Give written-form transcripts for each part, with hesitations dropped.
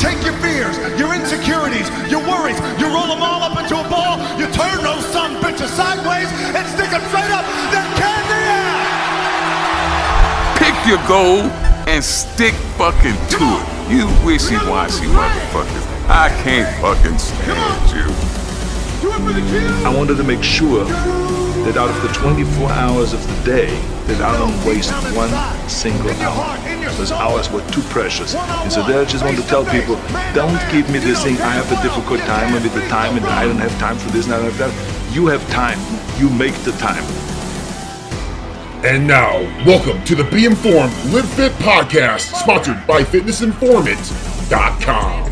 take your fears, your insecurities, your worries, you roll them all up into a ball, you turn those son bitches sideways and stick them straight up, then candy out! Pick your goal and stick fucking to it. You wishy-washy motherfuckers. I can't fucking stand you. I wanted to make sure that out of the 24 hours of the day, that I don't waste one single hour. Those hours were too precious. And so there I just want to tell people, don't give me this thing, I have a difficult time with the time and I don't have time for this and I don't have that. You have time. You make the time. And now, welcome to the Be Informed, Live Fit podcast, sponsored by FitnessInformant.com.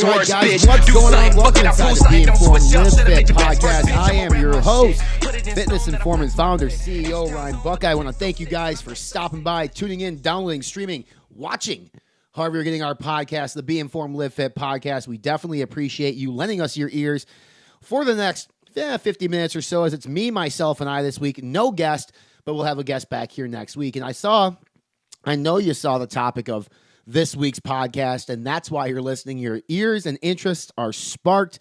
Alright guys, what's going on? Welcome inside the Be Informed, Live Fit podcast. I am your host, Fitness Informant founder, CEO Ryan Buckeye. I want to thank you guys for stopping by, tuning in, downloading, streaming, watching. However you're getting our podcast, the Be Informed, Live Fit podcast. We definitely appreciate you lending us your ears for the next 50 minutes or so, as it's me, myself, and I this week. No guest, but we'll have a guest back here next week. And I know you saw the topic of this week's podcast, and that's why you're listening. Your ears and interests are sparked,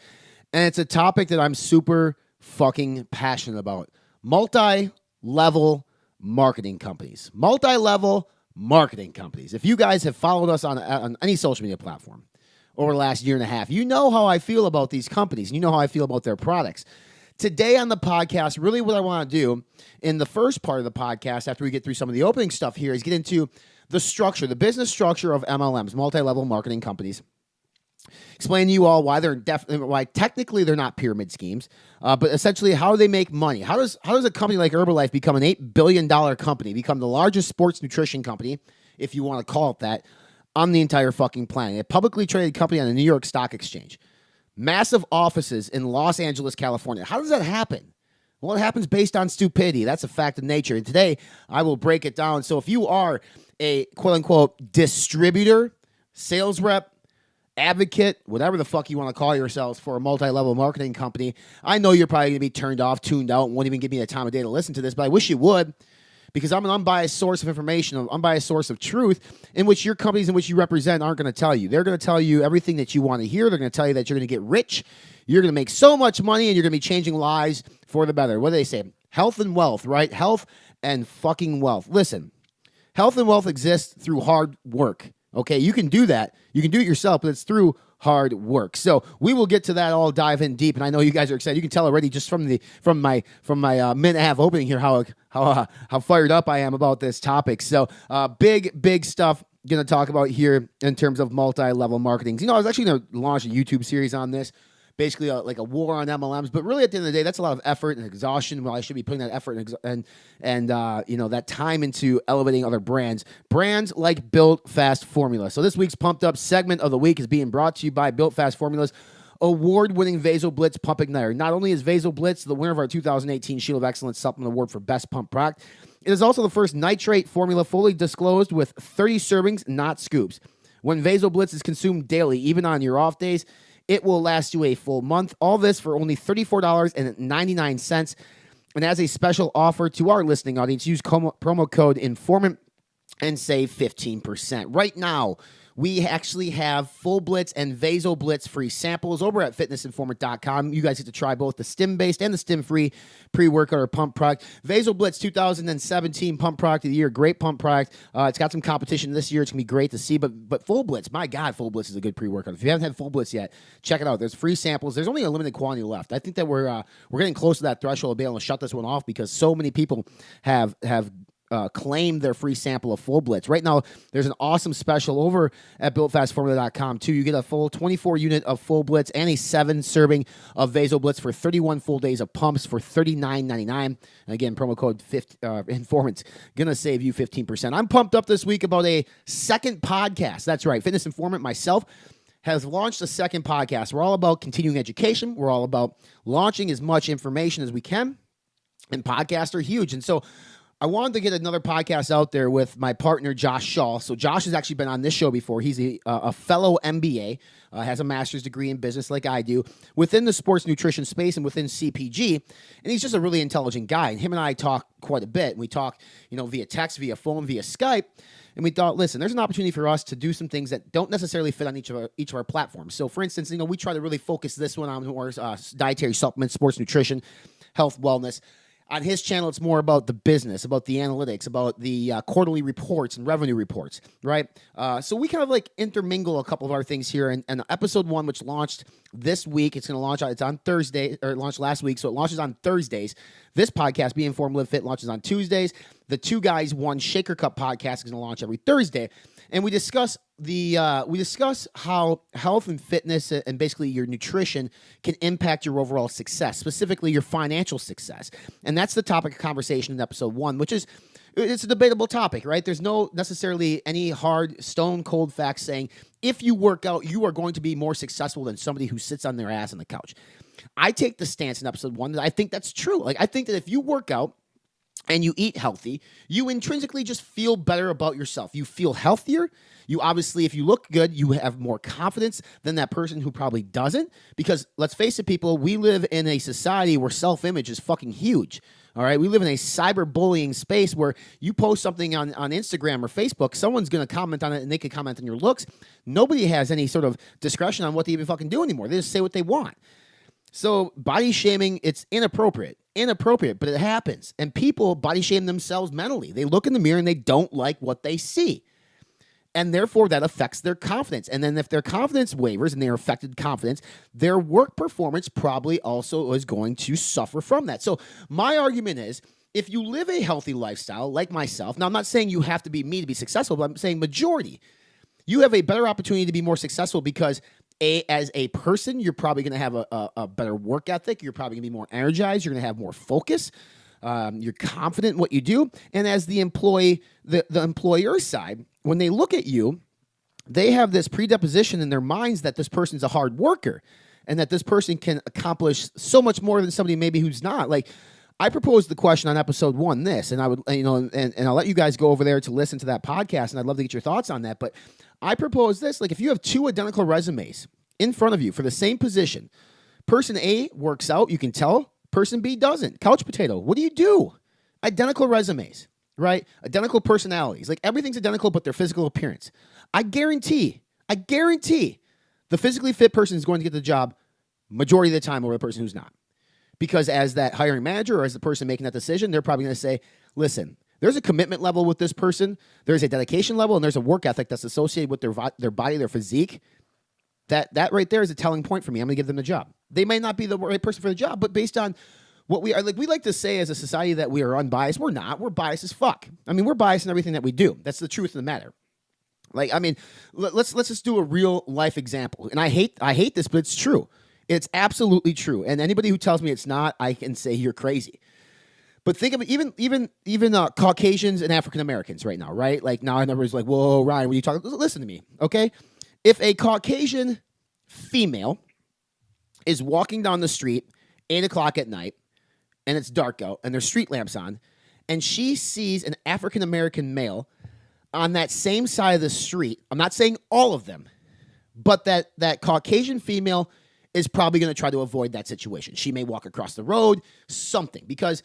and it's a topic that I'm super fucking passionate about. Multi-level marketing companies. Multi-level marketing companies. If you guys have followed us on any social media platform over the last year and a half, you know how I feel about these companies, and you know how I feel about their products. Today on the podcast, really what I want to do in the first part of the podcast, after we get through some of the opening stuff here, is get into the structure, the business structure of MLMs, multi-level marketing companies. Explain to you all why why technically they're not pyramid schemes, but essentially how they make money. How does a company like Herbalife become an $8 billion company, become the largest sports nutrition company, if you want to call it that, on the entire fucking planet? A publicly traded company on the New York Stock Exchange. Massive offices in Los Angeles, California. How does that happen? Well, it happens based on stupidity. That's a fact of nature. And today, I will break it down. So if you are a quote-unquote distributor, sales rep, advocate, whatever the fuck you want to call yourselves for a multi-level marketing company, I know you're probably going to be turned off, tuned out, and won't even give me the time of day to listen to this, but I wish you would, because I'm an unbiased source of information, an unbiased source of truth, in which your companies in which you represent aren't going to tell you. They're going to tell you everything that you want to hear. They're going to tell you that you're going to get rich, you're going to make so much money, and you're going to be changing lives for the better. What do they say? Health and wealth, right? Health and fucking wealth. Listen, health and wealth exists through hard work. Okay, you can do that. You can do it yourself, but it's through hard work. So we will get to that. I'll dive in deep, and I know you guys are excited. You can tell already just from my minute and a half opening here how fired up I am about this topic. So big stuff going to talk about here in terms of multi-level marketing. You know, I was actually going to launch a YouTube series on this. Basically, like a war on MLMs, but really at the end of the day, that's a lot of effort and exhaustion. Well, I should be putting that effort and that time into elevating other brands like Built Fast Formula. So this week's Pumped Up segment of the week is being brought to you by Built Fast Formula's award-winning Vaso Blitz Pump Igniter. Not only is Vaso Blitz the winner of our 2018 Shield of Excellence Supplement Award for Best Pump Product, it is also the first nitrate formula fully disclosed with 30 servings, not scoops. When Vaso Blitz is consumed daily, even on your off days, it will last you a full month. All this for only $34.99. And as a special offer to our listening audience, use promo code INFORMANT and save 15%. Right now, we actually have Full Blitz and Vaso Blitz free samples over at FitnessInformant.com. You guys get to try both the stim-based and the stim-free pre-workout or pump product. Vaso Blitz 2017 pump product of the year. Great pump product. It's got some competition this year. It's going to be great to see. But Full Blitz, my God, Full Blitz is a good pre-workout. If you haven't had Full Blitz yet, check it out. There's free samples. There's only a limited quantity left. I think that we're getting close to that threshold of being able to shut this one off because so many people have claim their free sample of Full Blitz. Right now, there's an awesome special over at BuiltFastFormula.com, too. You get a full 24-unit of Full Blitz and a 7-serving of Vaso Blitz for 31 full days of pumps for $39.99. And again, promo code INFORMANT's going to save you 15%. I'm pumped up this week about a second podcast. That's right. Fitness Informant, myself, has launched a second podcast. We're all about continuing education. We're all about launching as much information as we can. And podcasts are huge. And so I wanted to get another podcast out there with my partner, Josh Shaw. So Josh has actually been on this show before. He's a fellow MBA, has a master's degree in business like I do, within the sports nutrition space and within CPG. And he's just a really intelligent guy. And him and I talk quite a bit. We talk, via text, via phone, via Skype. And we thought, listen, there's an opportunity for us to do some things that don't necessarily fit on each of our platforms. So, for instance, we try to really focus this one on more dietary supplements, sports nutrition, health, wellness. On his channel, it's more about the business, about the analytics, about the quarterly reports and revenue reports, right? So we kind of intermingle a couple of our things here. And episode 1, which launched this week, it's going to launch. It's on Thursday, or it launched last week, so it launches on Thursdays. This podcast, Be Informed, Live Fit, launches on Tuesdays. The Two Guys One Shaker Cup podcast is going to launch every Thursday, and we discuss how health and fitness and basically your nutrition can impact your overall success, specifically your financial success. And that's the topic of conversation in episode 1, which is, it's a debatable topic, right? There's no necessarily any hard, stone cold facts saying if you work out, you are going to be more successful than somebody who sits on their ass on the couch. I take the stance in episode 1 that I think that's true. I think that if you work out and you eat healthy, you intrinsically just feel better about yourself. You feel healthier. You obviously, if you look good, you have more confidence than that person who probably doesn't. Because let's face it, people, we live in a society where self-image is fucking huge. All right, we live in a cyberbullying space where you post something on Instagram or Facebook, someone's going to comment on it and they could comment on your looks. Nobody has any sort of discretion on what they even fucking do anymore. They just say what they want. So body shaming, it's inappropriate, but it happens. And people body shame themselves mentally. They look in the mirror and they don't like what they see. And therefore, that affects their confidence. And then if their confidence wavers and they're affected confidence, their work performance probably also is going to suffer from that. So my argument is, if you live a healthy lifestyle like myself, now I'm not saying you have to be me to be successful, but I'm saying majority, you have a better opportunity to be more successful because as a person, you're probably going to have a better work ethic. You're probably going to be more energized. You're going to have more focus. You're confident in what you do. And as the employee, the employer side, when they look at you, they have this predisposition in their minds that this person's a hard worker and that this person can accomplish so much more than somebody maybe who's not. Like, I proposed the question on episode 1, this, and I would, and I'll let you guys go over there to listen to that podcast, and I'd love to get your thoughts on that. But I propose this, like, if you have 2 identical resumes in front of you for the same position, person A works out, you can tell, person B doesn't. Couch potato, what do you do? Identical resumes, right? Identical personalities. Like, everything's identical but their physical appearance. I guarantee the physically fit person is going to get the job majority of the time over the person who's not. Because as that hiring manager or as the person making that decision, they're probably going to say, listen, there's a commitment level with this person, there's a dedication level, and there's a work ethic that's associated with their body, their physique. That right there is a telling point for me. I'm going to give them the job. They may not be the right person for the job, but based on what we are, like, we like to say as a society that we are unbiased. We're not. We're biased as fuck. I mean, we're biased in everything that we do. That's the truth of the matter. Like, I mean, let's just do a real life example. And I hate this, but it's true. It's absolutely true. And anybody who tells me it's not, I can say you're crazy. But think of it, even Caucasians and African Americans right now, right? Like, now everybody's like, whoa, Ryan, what are you talking? Listen to me, okay? If a Caucasian female is walking down the street 8 o'clock at night and it's dark out and there's street lamps on, and she sees an African American male on that same side of the street, I'm not saying all of them, but that Caucasian female is probably going to try to avoid that situation. She may walk across the road, something, because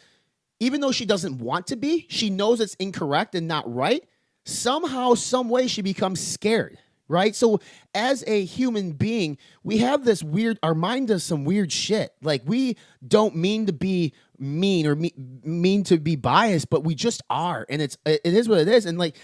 even though she doesn't want to be, she knows it's incorrect and not right. Somehow, some way, she becomes scared, right? So as a human being, we have this weird, our mind does some weird shit. Like, we don't mean to be mean or mean to be biased, but we just are. And it is what it is. And like,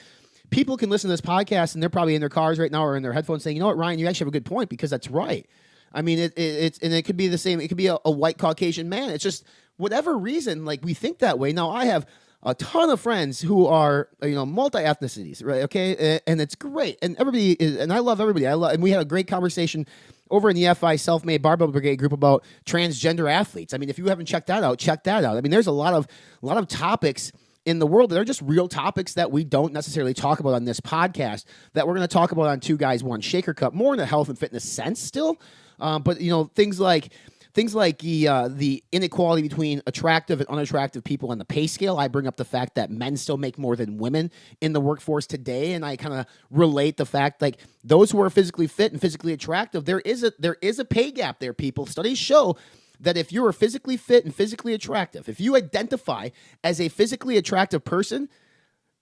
people can listen to this podcast and they're probably in their cars right now or in their headphones saying, you know what, Ryan, you actually have a good point, because that's right. I mean, it could be the same. It could be a white Caucasian man. It's just whatever reason, like, we think that way. Now, I have a ton of friends who are, multi-ethnicities, right? Okay, and it's great, and everybody is, and I love everybody. And we had a great conversation over in the FI Self-Made Barbell Brigade group about transgender athletes. I mean, if you haven't checked that out, check that out. I mean, there's a lot of topics in the world that are just real topics that we don't necessarily talk about on this podcast that we're going to talk about on Two Guys One Shaker Cup, more in a health and fitness sense still. But things like Things like the inequality between attractive and unattractive people on the pay scale. I bring up the fact that men still make more than women in the workforce today, and I kind of relate the fact like those who are physically fit and physically attractive, there is a pay gap there, people. Studies show that if you are physically fit and physically attractive, if you identify as a physically attractive person,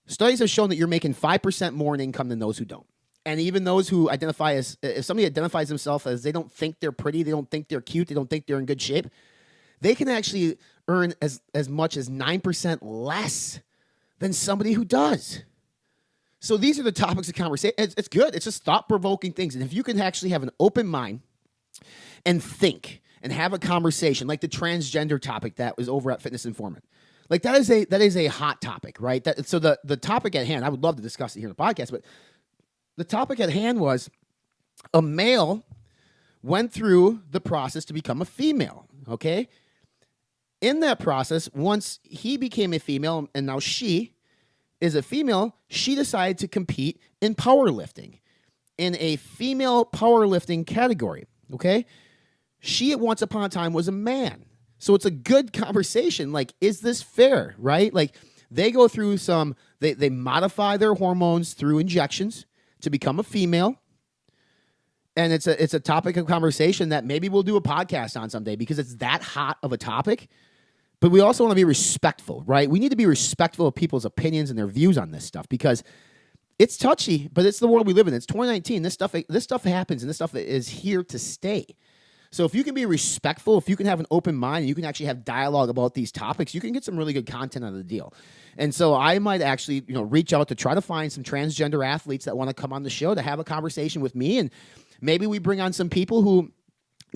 studies have shown that you're making 5% more in income than those who don't. And even those who identify as, if somebody identifies themselves as they don't think they're pretty, they don't think they're cute, they don't think they're in good shape, they can actually earn as much as 9% less than somebody who does. So these are the topics of conversation. It's good. It's just thought-provoking things. And if you can actually have an open mind and think and have a conversation, like the transgender topic that was over at Fitness Informant, like that is a hot topic, right? So the topic at hand, I would love to discuss it here in the podcast, but the topic at hand was a male went through the process to become a female, okay? In that process, once he became a female and now she is a female, she decided to compete in powerlifting, in a female powerlifting category, okay? She at once upon a time was a man. So it's a good conversation. Like, is this fair, right? Like, they go through they modify their hormones through injections to become a female. And it's a topic of conversation that maybe we'll do a podcast on someday because it's that hot of a topic. But we also want to be respectful, right? We need to be respectful of people's opinions and their views on this stuff because it's touchy, but it's the world we live in. It's 2019. This stuff happens, and this stuff is here to stay. So if you can be respectful, if you can have an open mind, and you can actually have dialogue about these topics, you can get some really good content out of the deal. And so I might actually, reach out to try to find some transgender athletes that want to come on the show to have a conversation with me, and maybe we bring on some people who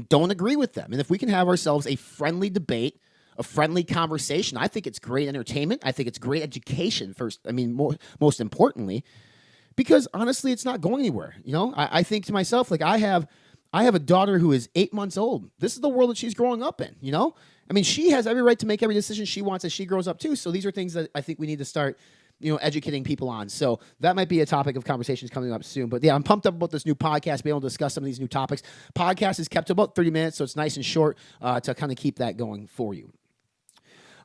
don't agree with them. And if we can have ourselves a friendly debate, a friendly conversation, I think it's great entertainment. I think it's great education first. I mean, most importantly, because honestly, it's not going anywhere. I think to myself, like I have a daughter who is 8 months old. This is the world that she's growing up in, I mean, she has every right to make every decision she wants as she grows up too. So these are things that I think we need to start, educating people on. So that might be a topic of conversations coming up soon. But yeah, I'm pumped up about this new podcast, being able to discuss some of these new topics. Podcast is kept to about 30 minutes, so it's nice and short to kind of keep that going for you.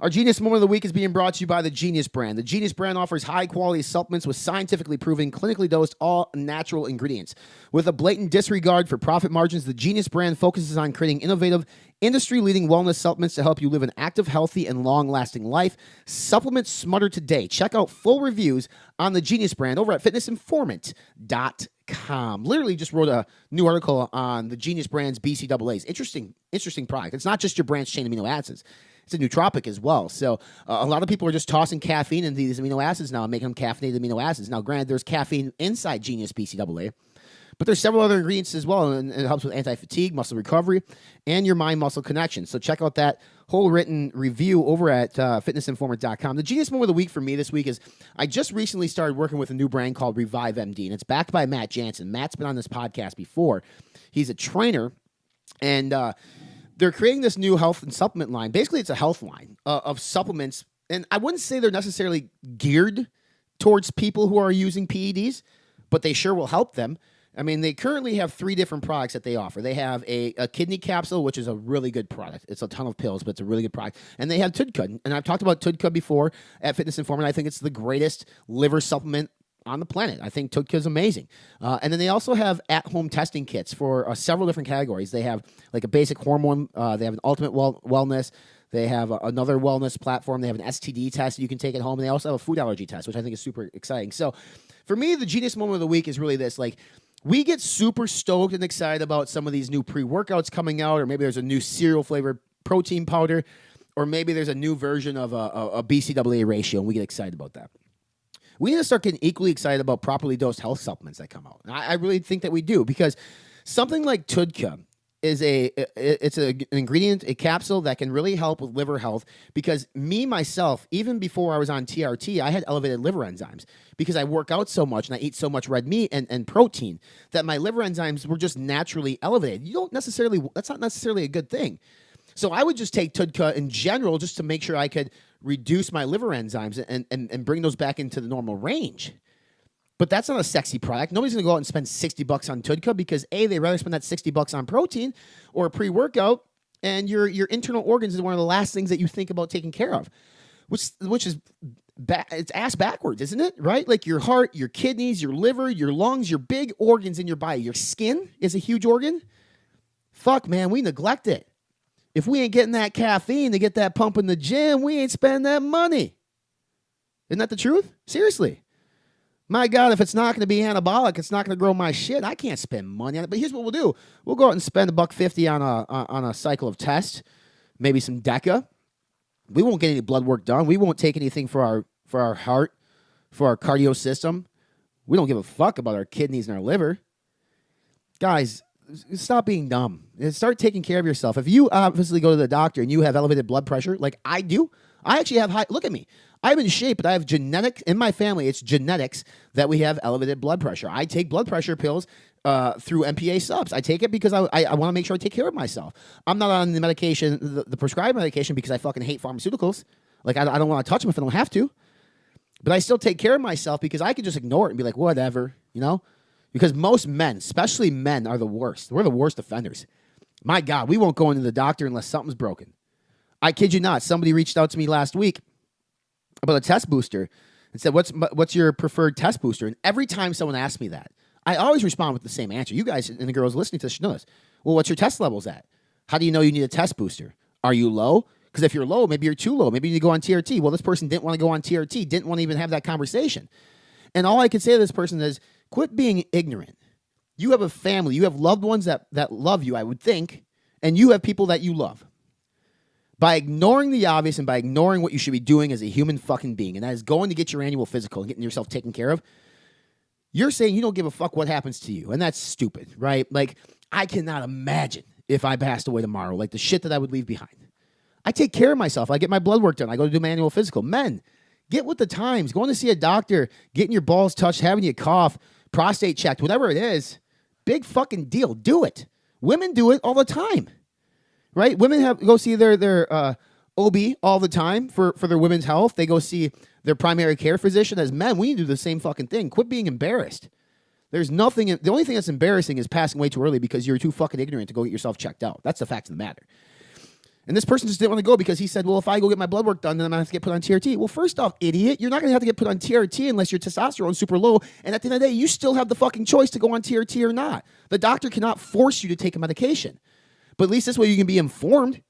Our Genius Moment of the Week is being brought to you by the Genius brand. The Genius brand offers high-quality supplements with scientifically proven, clinically dosed, all-natural ingredients. With a blatant disregard for profit margins, the Genius brand focuses on creating innovative, industry-leading wellness supplements to help you live an active, healthy, and long-lasting life. Supplement smarter today. Check out full reviews on the Genius brand over at fitnessinformant.com. Literally just wrote a new article on the Genius brand's BCAAs. Interesting product. It's not just your branched chain amino acids. It's a nootropic as well. So a lot of people are just tossing caffeine into these amino acids now and making them caffeinated amino acids. Now, granted, there's caffeine inside Genius BCAA, but there's several other ingredients as well, and it helps with anti-fatigue, muscle recovery, and your mind-muscle connection. So check out that whole written review over at fitnessinformant.com. The Genius Moment of the Week for me this week is I just recently started working with a new brand called Revive MD, and it's backed by Matt Jansen. Matt's been on this podcast before. He's a trainer, and they're creating this new health and supplement line. Basically, it's a health line of supplements. And I wouldn't say they're necessarily geared towards people who are using PEDs, but they sure will help them. I mean, they currently have 3 different products that they offer. They have a kidney capsule, which is a really good product. It's a ton of pills, but it's a really good product. And they have Tudcud. And I've talked about Tudcud before at Fitness Informant. I think it's the greatest liver supplement on the planet. I think Tudcud is amazing. And then they also have at-home testing kits for several different categories. They have like a basic hormone. They have an ultimate wellness. They have another wellness platform. They have an STD test that you can take at home. And they also have a food allergy test, which I think is super exciting. So for me, the Genius Moment of the Week is really this. Like, we get super stoked and excited about some of these new pre-workouts coming out, or maybe there's a new cereal-flavored protein powder, or maybe there's a new version of a BCAA ratio, and we get excited about that. We need to start getting equally excited about properly dosed health supplements that come out. And I really think that we do, because something like Tudcud is an ingredient, a capsule that can really help with liver health, because myself, even before I was on TRT, I had elevated liver enzymes because I work out so much and I eat so much red meat and protein that my liver enzymes were just naturally elevated. That's not necessarily a good thing. So I would just take Tudcud in general just to make sure I could reduce my liver enzymes and bring those back into the normal range. But that's not a sexy product. Nobody's going to go out and spend $60 on Tudcud because A, they'd rather spend that $60 on protein or a pre-workout, And your internal organs is one of the last things that you think about taking care of, which is it's ass backwards, isn't it? Right? Like your heart, your kidneys, your liver, your lungs, your big organs in your body. Your skin is a huge organ. Fuck, man, we neglect it. If we ain't getting that caffeine to get that pump in the gym, we ain't spending that money. Isn't that the truth? Seriously. My God, if it's not going to be anabolic, it's not going to grow my shit. I can't spend money on it. But here's what we'll do. We'll go out and spend $150 on a cycle of tests, maybe some DECA. We won't get any blood work done. We won't take anything for our heart, for our cardio system. We don't give a fuck about our kidneys and our liver. Guys, stop being dumb. Start taking care of yourself. If you obviously go to the doctor and you have elevated blood pressure, like I do, I actually have high. Look at me. I'm in shape, but I have genetics in my family. It's genetics that we have elevated blood pressure. I take blood pressure pills through MPA subs. I take it because I want to make sure I take care of myself. I'm not on the medication, the prescribed medication, because I fucking hate pharmaceuticals. Like, I don't want to touch them if I don't have to. But I still take care of myself because I could just ignore it and be like, whatever, you know? Because most men, especially men, are the worst. We're the worst offenders. My God, we won't go into the doctor unless something's broken. I kid you not. Somebody reached out to me last week about a test booster and said, what's your preferred test booster? And every time someone asks me that, I always respond with the same answer. You guys and the girls listening to this should know this. Well, what's your test levels at? How do you know you need a test booster? Are you low? Because if you're low, maybe you're too low. Maybe you need to go on TRT. Well, this person didn't want to go on TRT, didn't want to even have that conversation. And all I could say to this person is, quit being ignorant. You have a family. You have loved ones that love you, I would think, and you have people that you love. By ignoring the obvious and by ignoring what you should be doing as a human fucking being, and that is going to get your annual physical and getting yourself taken care of, you're saying you don't give a fuck what happens to you. And that's stupid, right? Like, I cannot imagine if I passed away tomorrow, like the shit that I would leave behind. I take care of myself. I get my blood work done. I go to do my annual physical. Men, get with the times. Going to see a doctor, getting your balls touched, having you cough, prostate checked, whatever it is, big fucking deal. Do it. Women do it all the time. Right? Women go see their OB all the time for their women's health. They go see their primary care physician. As men, we need to do the same fucking thing. Quit being embarrassed. There's nothing. The only thing that's embarrassing is passing away too early because you're too fucking ignorant to go get yourself checked out. That's the fact of the matter. And this person just didn't want to go because he said, well, if I go get my blood work done, then I'm going to have to get put on TRT. Well, first off, idiot, you're not going to have to get put on TRT unless your testosterone's super low. And at the end of the day, you still have the fucking choice to go on TRT or not. The doctor cannot force you to take a medication. But at least this way you can be informed.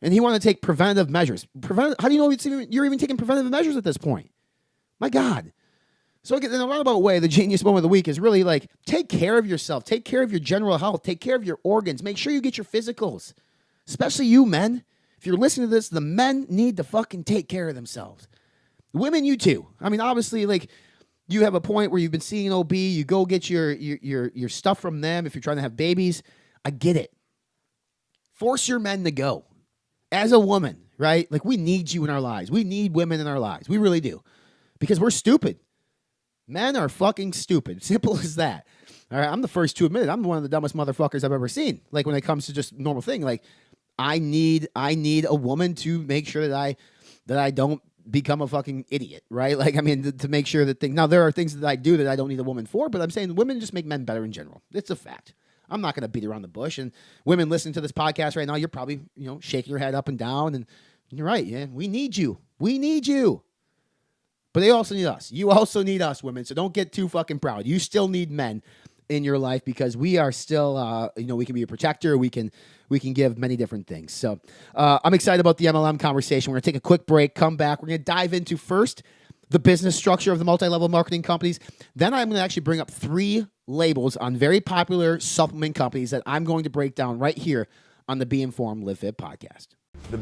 And he wanted to take preventative measures. How do you know you're even taking preventative measures at this point? My God. So in a roundabout way, the genius moment of the week is really like, take care of yourself. Take care of your general health. Take care of your organs. Make sure you get your physicals. Especially you men. If you're listening to this, the men need to fucking take care of themselves. Women, you too. I mean, obviously, like, you have a point where you've been seeing an OB. You go get your stuff from them if you're trying to have babies. I get it. Force your men to go. As a woman, right? Like, we need you in our lives. We need women in our lives. We really do. Because we're stupid. Men are fucking stupid. Simple as that. All right, I'm the first to admit it. I'm one of the dumbest motherfuckers I've ever seen. Like, when it comes to just normal thing, like, I need a woman to make sure that I don't become a fucking idiot, right? Like, I mean, to make sure that things. Now, there are things that I do that I don't need a woman for, but I'm saying women just make men better in general. It's a fact. I'm not going to beat around the bush. And women listening to this podcast right now, you're probably, shaking your head up and down. And you're right. Yeah, we need you. We need you. But they also need us. You also need us, women. So don't get too fucking proud. You still need men in your life because we are still, we can be a protector. We can give many different things. So I'm excited about the MLM conversation. We're going to take a quick break, come back. We're going to dive into first the business structure of the multi-level marketing companies. Then I'm going to actually bring up 3 labels on very popular supplement companies that I'm going to break down right here on the Be Informed Live Fit podcast. The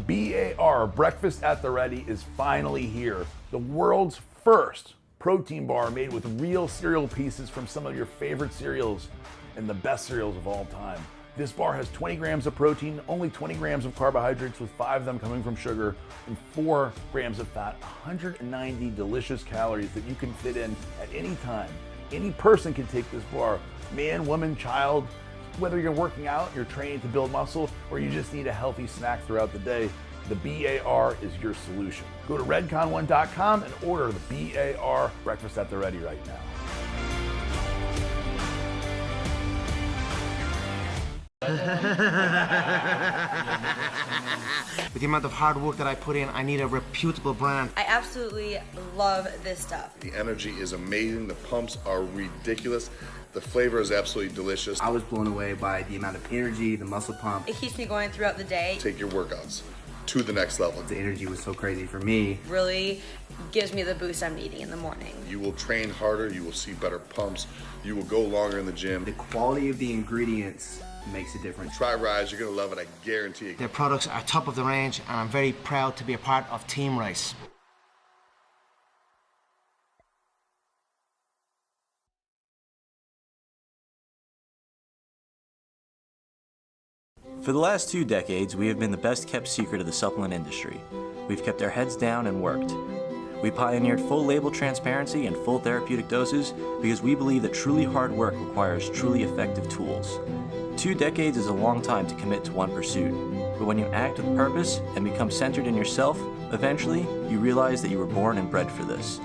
BAR Breakfast at the Ready is finally here. The world's first protein bar made with real cereal pieces from some of your favorite cereals and the best cereals of all time. This bar has 20 grams of protein, only 20 grams of carbohydrates, with 5 of them coming from sugar, and 4 grams of fat, 190 delicious calories that you can fit in at any time. Any person can take this bar, man, woman, child, whether you're working out, you're training to build muscle, or you just need a healthy snack throughout the day. The BAR is your solution. Go to redcon1.com and order the BAR Breakfast at the Ready right now. With the amount of hard work that I put in, I need a reputable brand. I absolutely love this stuff. The energy is amazing. The pumps are ridiculous. The flavor is absolutely delicious. I was blown away by the amount of energy, the muscle pump. It keeps me going throughout the day. Take your workouts to the next level. The energy was so crazy for me. Really gives me the boost I'm needing in the morning. You will train harder. You will see better pumps. You will go longer in the gym. The quality of the ingredients makes a difference. Try Rise. You're going to love it. I guarantee it. Their products are top of the range, and I'm very proud to be a part of Team Rice. For the last 2 decades, we have been the best kept secret of the supplement industry. We've kept our heads down and worked. We pioneered full label transparency and full therapeutic doses because we believe that truly hard work requires truly effective tools. 2 decades is a long time to commit to one pursuit, but when you act with purpose and become centered in yourself, eventually you realize that you were born and bred for this.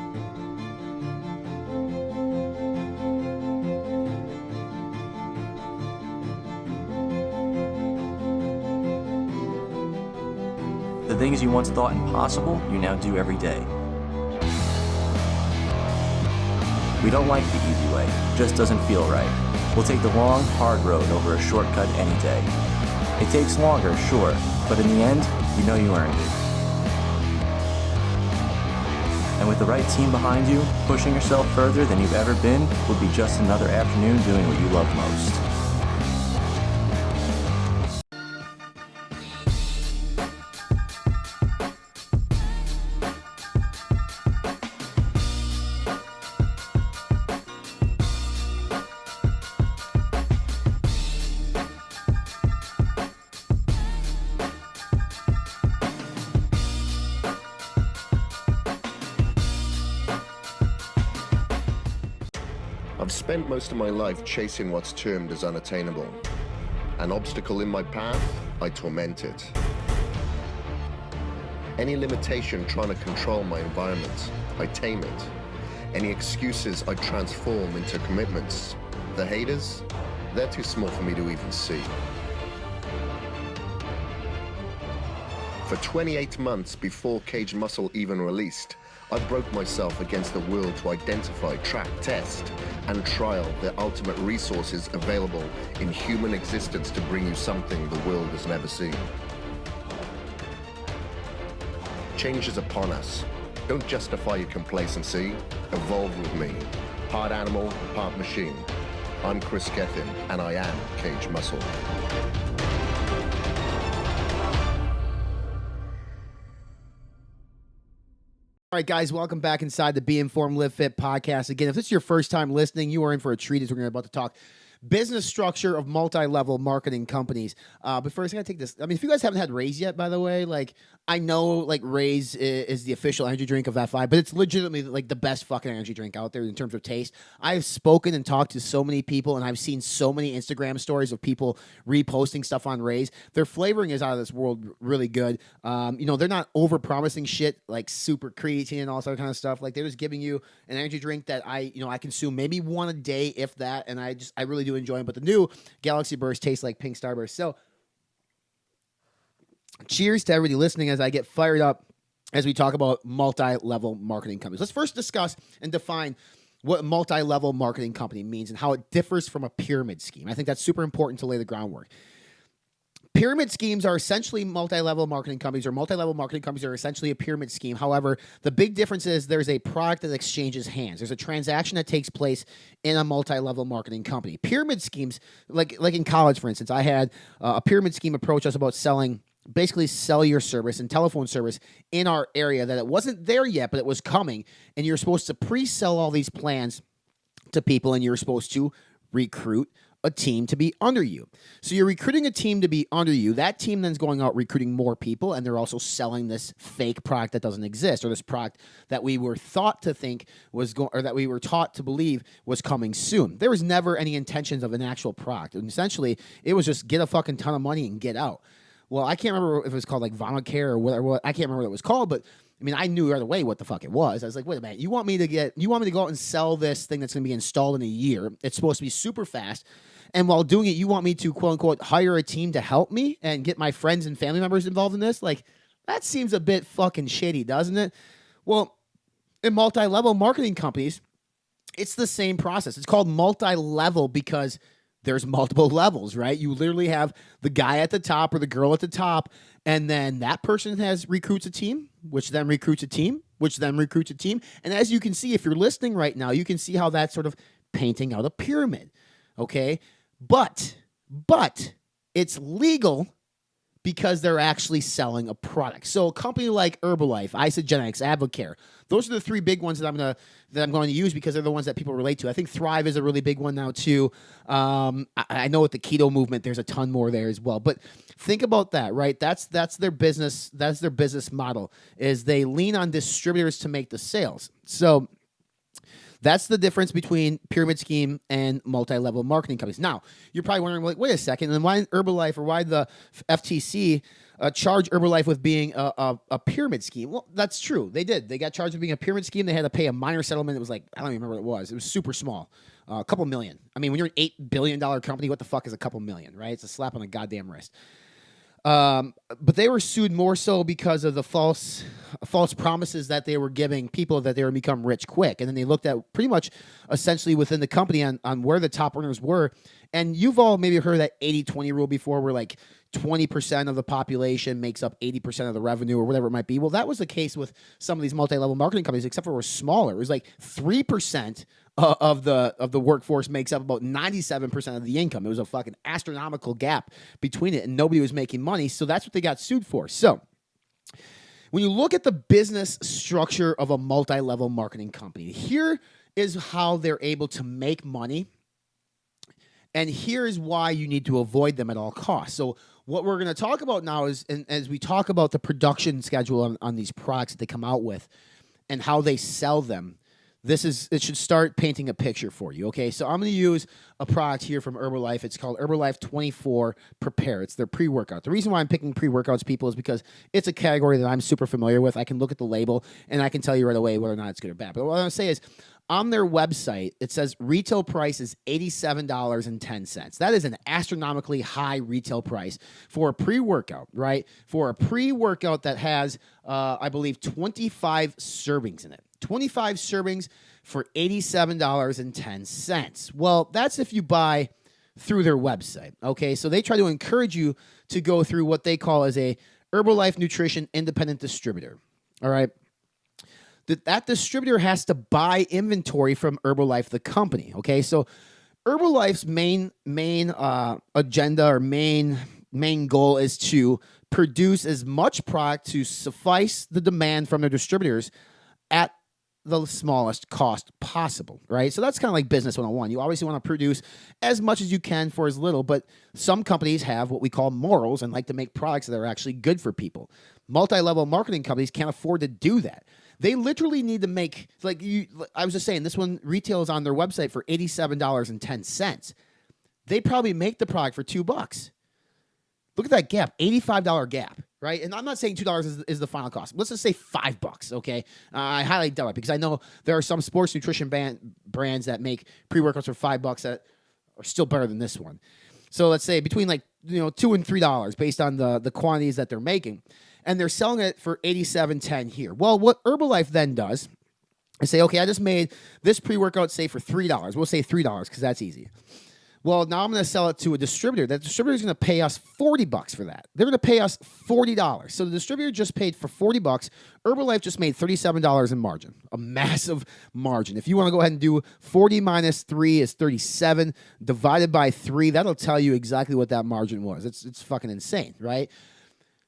The things you once thought impossible, you now do every day. We don't like the easy way, it just doesn't feel right. We'll take the long, hard road over a shortcut any day. It takes longer, sure, but in the end, you know you earned it. And with the right team behind you, pushing yourself further than you've ever been will be just another afternoon doing what you love most. I've spent most of my life chasing what's termed as unattainable. An obstacle in my path, I torment it. Any limitation trying to control my environment, I tame it. Any excuses, I transform into commitments. The haters, they're too small for me to even see. For 28 months before Cage Muscle even released, I broke myself against the will to identify, track, test, and trial the ultimate resources available in human existence to bring you something the world has never seen. Change is upon us. Don't justify your complacency. Evolve with me. Part animal, part machine. I'm Chris Gethin, and I am Cage Muscle. All right, guys, welcome back inside the Be Informed, Live Fit podcast. Again, if this is your first time listening, you are in for a treat as we're about to talk business structure of multi-level marketing companies. But first, I gotta take this. I mean, if you guys haven't had Raise yet, by the way, like, I know, like, Raise is the official energy drink of F5, but it's legitimately, like, the best fucking energy drink out there in terms of taste. I've spoken and talked to so many people, and I've seen so many Instagram stories of people reposting stuff on Raise. Their flavoring is out of this world, really good. You know, they're not over-promising shit, like super creatine and all that kind of stuff. Like, they're just giving you an energy drink that I consume maybe one a day, if that, and I really do enjoy them. But the new Galaxy Burst tastes like pink Starburst. So cheers to everybody listening as I get fired up as we talk about multi-level marketing companies. Let's first discuss and define what a multi-level marketing company means and how it differs from a pyramid scheme. I think that's super important to lay the groundwork. Pyramid schemes are essentially multi-level marketing companies, or multi-level marketing companies are essentially a pyramid scheme. However, the big difference is there's a product that exchanges hands. There's a transaction that takes place in a multi-level marketing company. Pyramid schemes, like in college, for instance, I had a pyramid scheme approach us about basically cellular service and telephone service in our area that it wasn't there yet, but it was coming. And you're supposed to pre-sell all these plans to people, and you're supposed to recruit a team to be under you. So you're recruiting a team to be under you. That team then is going out recruiting more people, and they're also selling this fake product that doesn't exist, or this product that we were thought to think was or that we were taught to believe was coming soon. There was never any intentions of an actual product. And essentially, it was just get a fucking ton of money and get out. Well, I can't remember if it was called like Advocare or whatever. I can't remember what it was called, but I mean, I knew right away what the fuck it was. I was like, wait a minute, you want me to go out and sell this thing that's going to be installed in a year? It's supposed to be super fast. And while doing it, you want me to, quote unquote, hire a team to help me and get my friends and family members involved in this? Like, that seems a bit fucking shady, doesn't it? Well, in multi-level marketing companies, it's the same process. It's called multi-level because there's multiple levels, right? You literally have the guy at the top or the girl at the top, and then that person recruits a team, which then recruits a team, which then recruits a team. And as you can see, if you're listening right now, you can see how that's sort of painting out a pyramid, okay? But it's legal because they're actually selling a product. So a company like Herbalife, Isagenix, Advocare, those are the three big ones that I'm going to use because they're the ones that people relate to. I think Thrive is a really big one now too. I know with the keto movement, there's a ton more there as well. But think about that, right? That's their business. That's their business model. Is they lean on distributors to make the sales. So that's the difference between pyramid scheme and multi-level marketing companies. Now, you're probably wondering, like, wait a second, then why Herbalife or why the FTC charge Herbalife with being a pyramid scheme? Well, that's true. They did. They got charged with being a pyramid scheme. They had to pay a minor settlement. It was like, I don't even remember what it was. It was super small, a couple million. I mean, when you're an $8 billion company, what the fuck is a couple million, right? It's a slap on the goddamn wrist. But they were sued more so because of the false promises that they were giving people that they would become rich quick. And then they looked at pretty much essentially within the company on where the top earners were. And you've all maybe heard that 80-20 rule before, where like 20% of the population makes up 80% of the revenue or whatever it might be. Well, that was the case with some of these multi-level marketing companies, except for we're smaller. It was like 3% of the workforce makes up about 97% of the income. It was a fucking astronomical gap between it, and nobody was making money. So that's what they got sued for. So when you look at the business structure of a multi-level marketing company, here is how they're able to make money. And here is why you need to avoid them at all costs. So what we're going to talk about now is, and as we talk about the production schedule on these products that they come out with and how they sell them, it should start painting a picture for you, okay? So I'm going to use a product here from Herbalife. It's called Herbalife 24 Prepare. It's their pre-workout. The reason why I'm picking pre-workouts, people, is because it's a category that I'm super familiar with. I can look at the label, and I can tell you right away whether or not it's good or bad. But what I'm going to say is, on their website, it says retail price is $87.10. That is an astronomically high retail price for a pre-workout, right? For a pre-workout that has, I believe, 25 servings in it. 25 servings for $87.10. Well, that's if you buy through their website, okay? So they try to encourage you to go through what they call as a Herbalife Nutrition Independent Distributor, all right? That distributor has to buy inventory from Herbalife, the company, okay? So Herbalife's main agenda or main goal is to produce as much product to suffice the demand from their distributors at the smallest cost possible, right? So that's kind of like business 101. You obviously want to produce as much as you can for as little, but some companies have what we call morals and like to make products that are actually good for people. Multi-level marketing companies can't afford to do that. They literally need to make, I was just saying, this one retails on their website for $87.10. They probably make the product for $2. Look at that gap, $85 gap, right? And I'm not saying $2 is the final cost. Let's just say $5, okay? I highly doubt it because I know there are some sports nutrition brands that make pre-workouts for $5 that are still better than this one. So let's say between $2 and $3 based on the quantities that they're making. And they're selling it for $87.10 here. Well, what Herbalife then does is say, okay, I just made this pre-workout, say, for $3. We'll say $3 because that's easy. Well, now I'm going to sell it to a distributor. That distributor is going to pay us $40 for that. They're going to pay us $40. So the distributor just paid for $40. Herbalife just made $37 in margin, a massive margin. If you want to go ahead and do 40 minus 3 is 37 divided by 3, that'll tell you exactly what that margin was. It's fucking insane, right?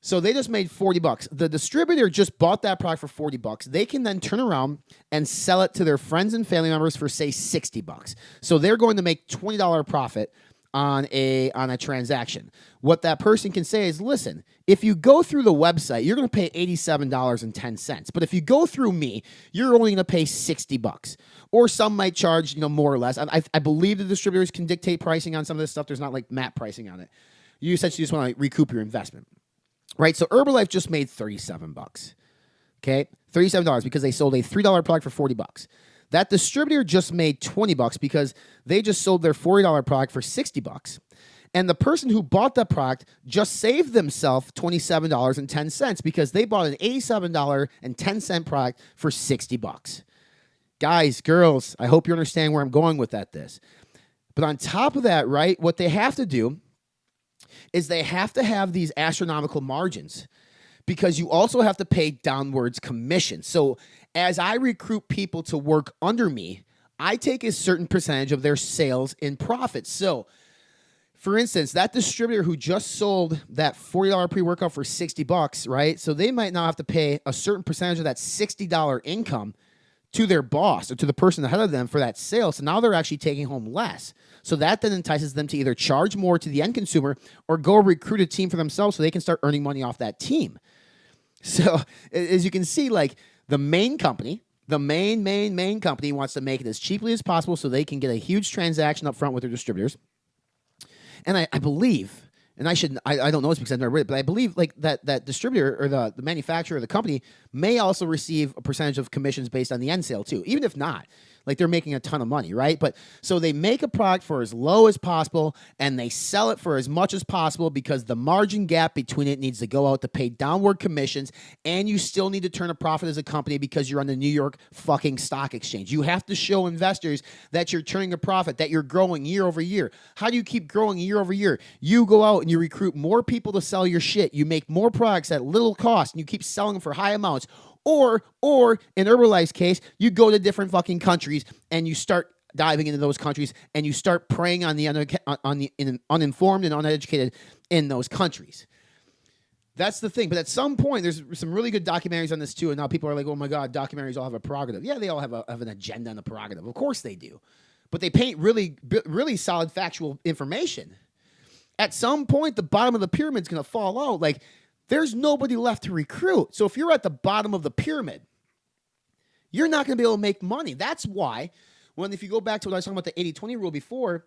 So they just made $40. The distributor just bought that product for $40. They can then turn around and sell it to their friends and family members for, say, $60. So they're going to make $20 profit on a transaction. What that person can say is, listen, if you go through the website, you're going to pay $87.10. But if you go through me, you're only going to pay $60. Or some might charge, more or less. I believe the distributors can dictate pricing on some of this stuff. There's not like MAP pricing on it. You essentially just want to recoup your investment. Right, so Herbalife just made $37, okay? $37 because they sold a $3 product for $40. That distributor just made $20 because they just sold their $40 product for $60. And the person who bought that product just saved themselves $27.10 because they bought an $87.10 product for $60. Guys, girls, I hope you understand where I'm going with this. But on top of that, right, what they have to do is they have to have these astronomical margins because you also have to pay downwards commission. So as I recruit people to work under me, I take a certain percentage of their sales in profit. So for instance, that distributor who just sold that $40 pre-workout for $60, right? So they might now have to pay a certain percentage of that $60 income to their boss or to the person ahead of them for that sale. So now they're actually taking home less. So that then entices them to either charge more to the end consumer or go recruit a team for themselves so they can start earning money off that team. So as you can see, like the main company, the main company wants to make it as cheaply as possible so they can get a huge transaction up front with their distributors. And I believe, and I don't know this because I've never read it, but I believe like that distributor or the manufacturer or the company may also receive a percentage of commissions based on the end sale too, even if not. Like they're making a ton of money, right? But so they make a product for as low as possible and they sell it for as much as possible because the margin gap between it needs to go out to pay downward commissions, and you still need to turn a profit as a company because you're on the New York fucking stock exchange. You have to show investors that you're turning a profit, that you're growing year over year. How do you keep growing year over year? You go out and you recruit more people to sell your shit. You make more products at little cost and you keep selling them for high amounts. Or in Herbalife's case, you go to different fucking countries and you start diving into those countries and you start preying on the uninformed and uneducated in those countries. That's the thing. But at some point, there's some really good documentaries on this too. And now people are like, oh my God, documentaries all have a prerogative. Yeah, they all have an agenda and a prerogative. Of course they do. But they paint really, really solid factual information. At some point, the bottom of the pyramid's going to fall out. Like, there's nobody left to recruit. So if you're at the bottom of the pyramid, you're not going to be able to make money. That's why, if you go back to what I was talking about, the 80-20 rule before,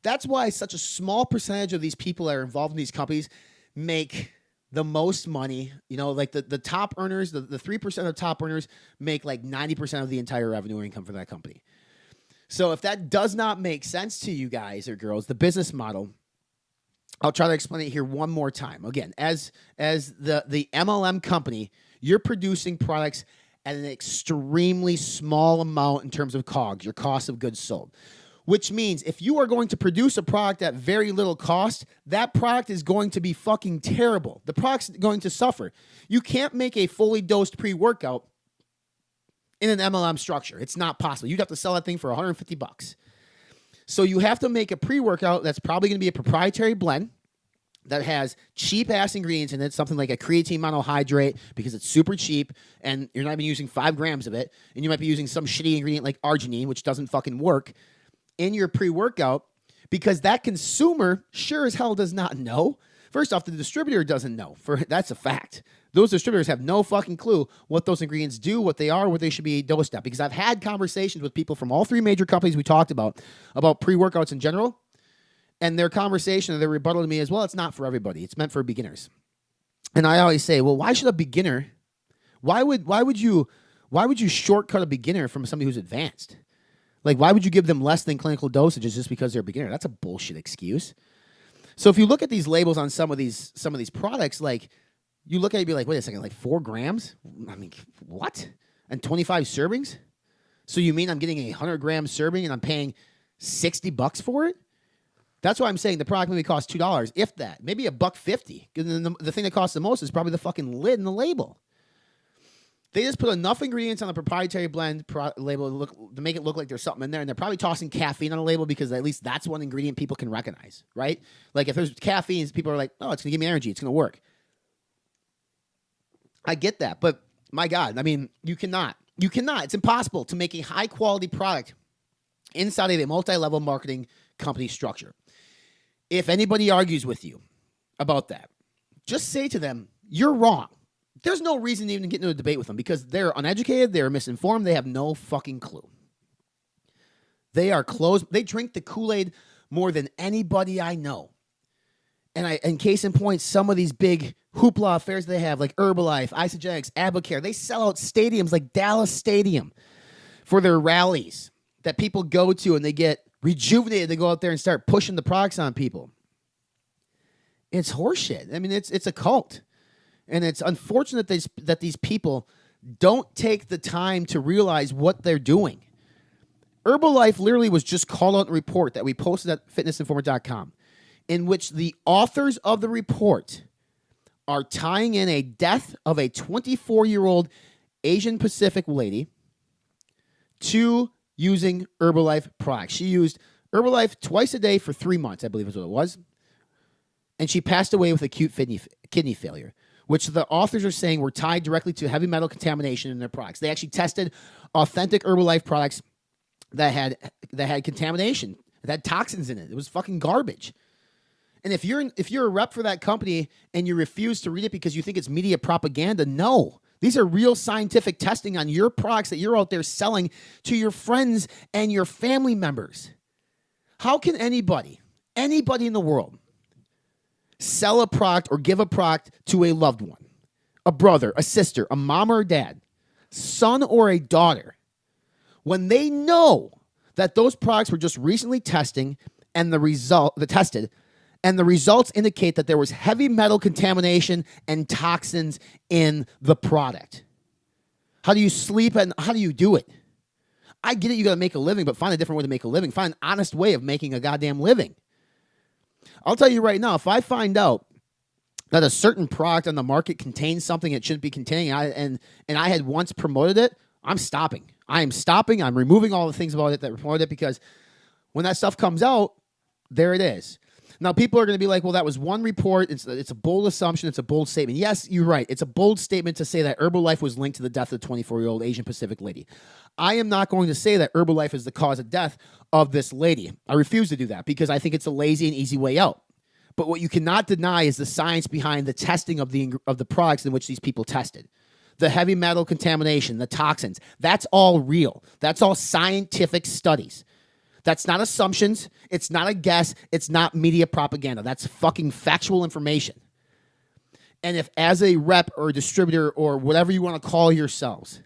that's why such a small percentage of these people that are involved in these companies make the most money. You know, like the top earners, the 3% of top earners make like 90% of the entire revenue or income for that company. So if that does not make sense to you guys or girls, the business model, I'll try to explain it here one more time. Again, as the MLM company, you're producing products at an extremely small amount in terms of COGS, your cost of goods sold. Which means if you are going to produce a product at very little cost, that product is going to be fucking terrible. The product's going to suffer. You can't make a fully dosed pre-workout in an MLM structure. It's not possible. You'd have to sell that thing for $150. So you have to make a pre-workout that's probably going to be a proprietary blend that has cheap-ass ingredients in it, something like a creatine monohydrate because it's super cheap, and you're not even using 5 grams of it, and you might be using some shitty ingredient like arginine, which doesn't fucking work, in your pre-workout because that consumer sure as hell does not know. First off, the distributor doesn't know. That's a fact. Those distributors have no fucking clue what those ingredients do, what they are, what they should be dosed at. Because I've had conversations with people from all 3 major companies we talked about pre-workouts in general, and their conversation, their rebuttal to me is, well, it's not for everybody. It's meant for beginners. And I always say, well, why should a beginner, why would you shortcut a beginner from somebody who's advanced? Like, why would you give them less than clinical dosages just because they're a beginner? That's a bullshit excuse. So if you look at these labels on some of these products, like, you look at it and be like, wait a second, like 4 grams? I mean, what? And 25 servings? So you mean I'm getting a 100-gram serving and I'm paying $60 for it? That's why I'm saying the product maybe costs $2, if that. Maybe $1.50. And then the thing that costs the most is probably the fucking lid and the label. They just put enough ingredients on the proprietary blend label to make it look like there's something in there, and they're probably tossing caffeine on the label because at least that's one ingredient people can recognize, right? Like if there's caffeine, people are like, oh, it's going to give me energy. It's going to work. I get that, but my God, I mean, you cannot. It's impossible to make a high-quality product inside of a multi-level marketing company structure. If anybody argues with you about that, just say to them, you're wrong. There's no reason to even get into a debate with them because they're uneducated, they're misinformed, they have no fucking clue. They are closed. They drink the Kool-Aid more than anybody I know. And case in point, some of these big hoopla affairs they have, like Herbalife, Isagenix, Advocare, they sell out stadiums like Dallas Stadium for their rallies that people go to and they get rejuvenated. They go out there and start pushing the products on people. It's horseshit. I mean, it's a cult. And it's unfortunate that these people don't take the time to realize what they're doing. Herbalife literally was just called out in a report that we posted at fitnessinformer.com, in which the authors of the report are tying in a death of a 24-year-old Asian Pacific lady to using Herbalife products. She used Herbalife twice a day for 3 months, I believe is what it was. And she passed away with acute kidney failure, which the authors are saying were tied directly to heavy metal contamination in their products. They actually tested authentic Herbalife products that had contamination, that had toxins in it. It was fucking garbage. And if you're a rep for that company and you refuse to read it because you think it's media propaganda, no. These are real scientific testing on your products that you're out there selling to your friends and your family members. How can anybody in the world sell a product or give a product to a loved one, a brother, a sister, a mom or a dad, son or a daughter, when they know that those products were just recently tested and the results indicate that there was heavy metal contamination and toxins in the product? How do you sleep and how do you do it? I get it, you got to make a living, but find a different way to make a living. Find an honest way of making a goddamn living. I'll tell you right now, if I find out that a certain product on the market contains something it shouldn't be containing, and I had once promoted it, I'm stopping. I am stopping. I'm removing all the things about it that promoted it, because when that stuff comes out, there it is. Now, people are going to be like, well, that was one report. It's a bold assumption. It's a bold statement. Yes, you're right. It's a bold statement to say that Herbalife was linked to the death of the 24-year-old Asian Pacific lady. I am not going to say that Herbalife is the cause of death of this lady. I refuse to do that because I think it's a lazy and easy way out. But what you cannot deny is the science behind the testing of the products in which these people tested. The heavy metal contamination, the toxins, that's all real. That's all scientific studies. That's not assumptions. It's not a guess. It's not media propaganda. That's fucking factual information. And if as a rep or a distributor or whatever you want to call yourselves,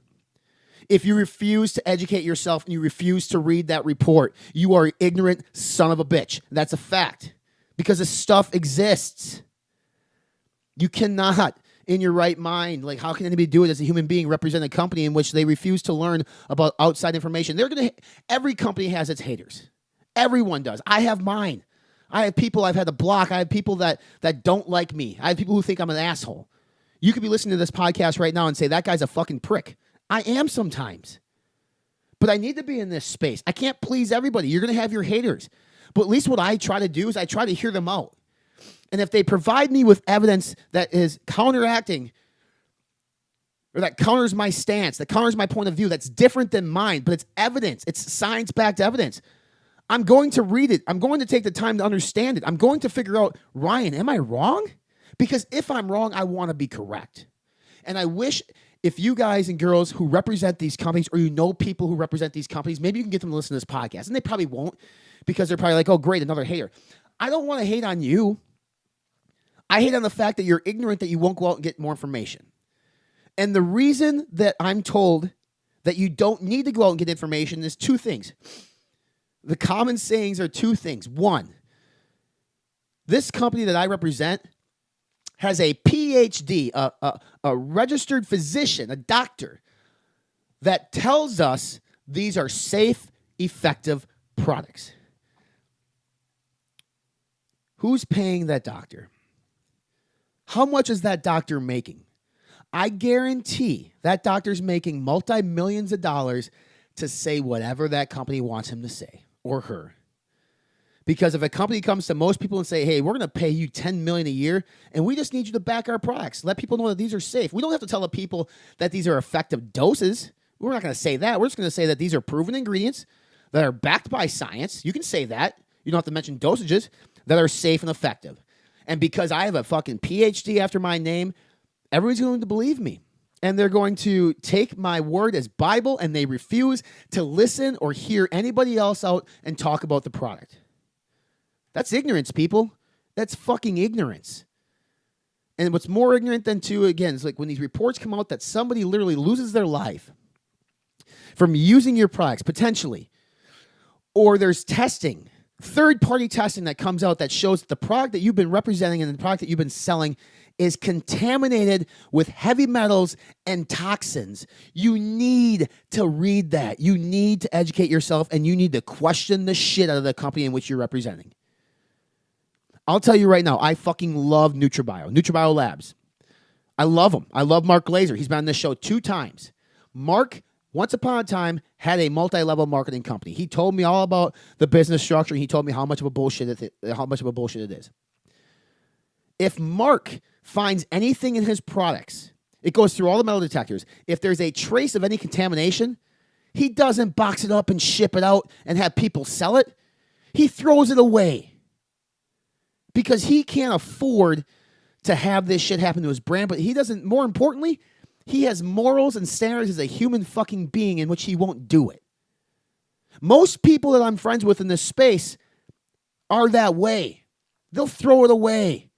if you refuse to educate yourself and you refuse to read that report, you are an ignorant son of a bitch. That's a fact. Because this stuff exists. You cannot, in your right mind, like, how can anybody do it as a human being, represent a company in which they refuse to learn about outside information? Every company has its haters. Everyone does. I have mine. I have people I've had to block. I have people that don't like me. I have people who think I'm an asshole. You could be listening to this podcast right now and say, that guy's a fucking prick. I am sometimes. But I need to be in this space. I can't please everybody. You're going to have your haters. But at least what I try to do is I try to hear them out. And if they provide me with evidence that is counteracting or that counters my stance, that counters my point of view, that's different than mine, but it's evidence, it's science-backed evidence, I'm going to read it. I'm going to take the time to understand it. I'm going to figure out, Ryan, am I wrong? Because if I'm wrong, I want to be correct. And I wish if you guys and girls who represent these companies, or you know people who represent these companies, maybe you can get them to listen to this podcast. And they probably won't, because they're probably like, oh, great, another hater. I don't want to hate on you. I hate on the fact that you're ignorant, that you won't go out and get more information. And the reason that I'm told that you don't need to go out and get information is two things. The common sayings are two things. One, this company that I represent has a PhD, a registered physician, a doctor, that tells us these are safe, effective products. Who's paying that doctor? How much is that doctor making? I guarantee that doctor's making multi-millions of dollars to say whatever that company wants him to say, or her. Because if a company comes to most people and say, hey, we're going to pay you $10 million a year, and we just need you to back our products, let people know that these are safe. We don't have to tell the people that these are effective doses. We're not going to say that. We're just going to say that these are proven ingredients that are backed by science. You can say that. You don't have to mention dosages, that are safe and effective. And because I have a fucking PhD after my name, everyone's going to believe me. And they're going to take my word as Bible, and they refuse to listen or hear anybody else out and talk about the product. That's ignorance, people. That's fucking ignorance. And what's more ignorant than again, is like when these reports come out that somebody literally loses their life from using your products, potentially. Or there's testing, third-party testing that comes out that shows that the product that you've been representing and the product that you've been selling is contaminated with heavy metals and toxins. You need to read that. You need to educate yourself, and you need to question the shit out of the company in which you're representing. I'll tell you right now, I fucking love NutriBio Labs. I love them. I love Mark Glazer. He's been on this show 2 times. Mark, once upon a time, had a multi-level marketing company. He told me all about the business structure. He told me how much of a bullshit it is. If Mark finds anything in his products, it goes through all the metal detectors. If there's a trace of any contamination, he doesn't box it up and ship it out and have people sell it. He throws it away because he can't afford to have this shit happen to his brand. But he doesn't, more importantly, he has morals and standards as a human fucking being in which he won't do it. Most people that I'm friends with in this space are that way. They'll throw it away.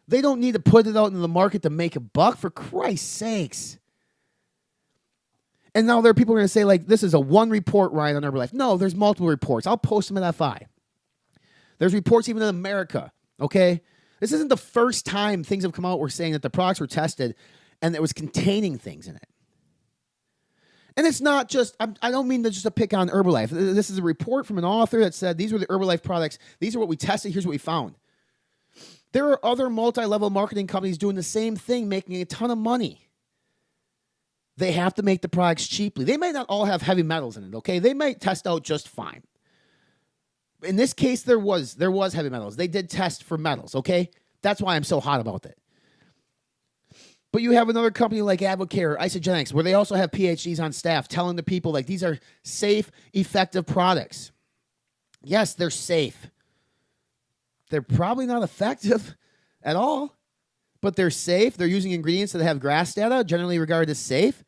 They don't need to put it out into the market to make a buck, for Christ's sakes. And now there are people who are going to say, like, this is a one report, Ryan, on Herbalife. No, there's multiple reports. I'll post them at FI. There's reports even in America, okay? This isn't the first time things have come out where saying that the products were tested and it was containing things in it. And it's not just, I don't mean to just pick on Herbalife. This is a report from an author that said, these were the Herbalife products. These are what we tested. Here's what we found. There are other multi-level marketing companies doing the same thing, making a ton of money. They have to make the products cheaply. They may not all have heavy metals in it, okay? They might test out just fine. In this case, there was heavy metals. They did test for metals, okay? That's why I'm so hot about it. But you have another company like Advocare or Isagenix, where they also have PhDs on staff telling the people, like, these are safe, effective products. Yes, they're safe. They're probably not effective at all, but they're safe. They're using ingredients that have GRAS data, generally regarded as safe,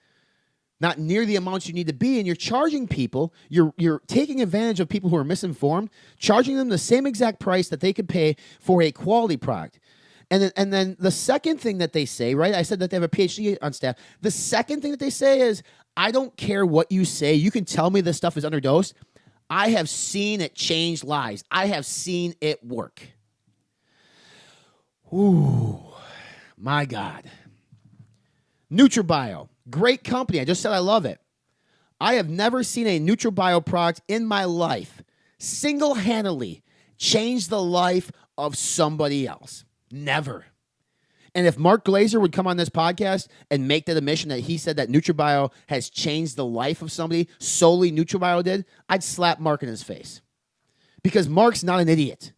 not near the amounts you need to be, and you're charging people, you're taking advantage of people who are misinformed, charging them the same exact price that they could pay for a quality product. And then the second thing that they say, right, I said that they have a PhD on staff. The second thing that they say is, I don't care what you say. You can tell me this stuff is underdosed. I have seen it change lives. I have seen it work. Ooh, my God. NutriBio, great company. I just said I love it. I have never seen a NutriBio product in my life single-handedly change the life of somebody else. Never. And if Mark Glazer would come on this podcast and make that admission that he said that NutriBio has changed the life of somebody, solely NutriBio did, I'd slap Mark in his face. Because Mark's not an idiot.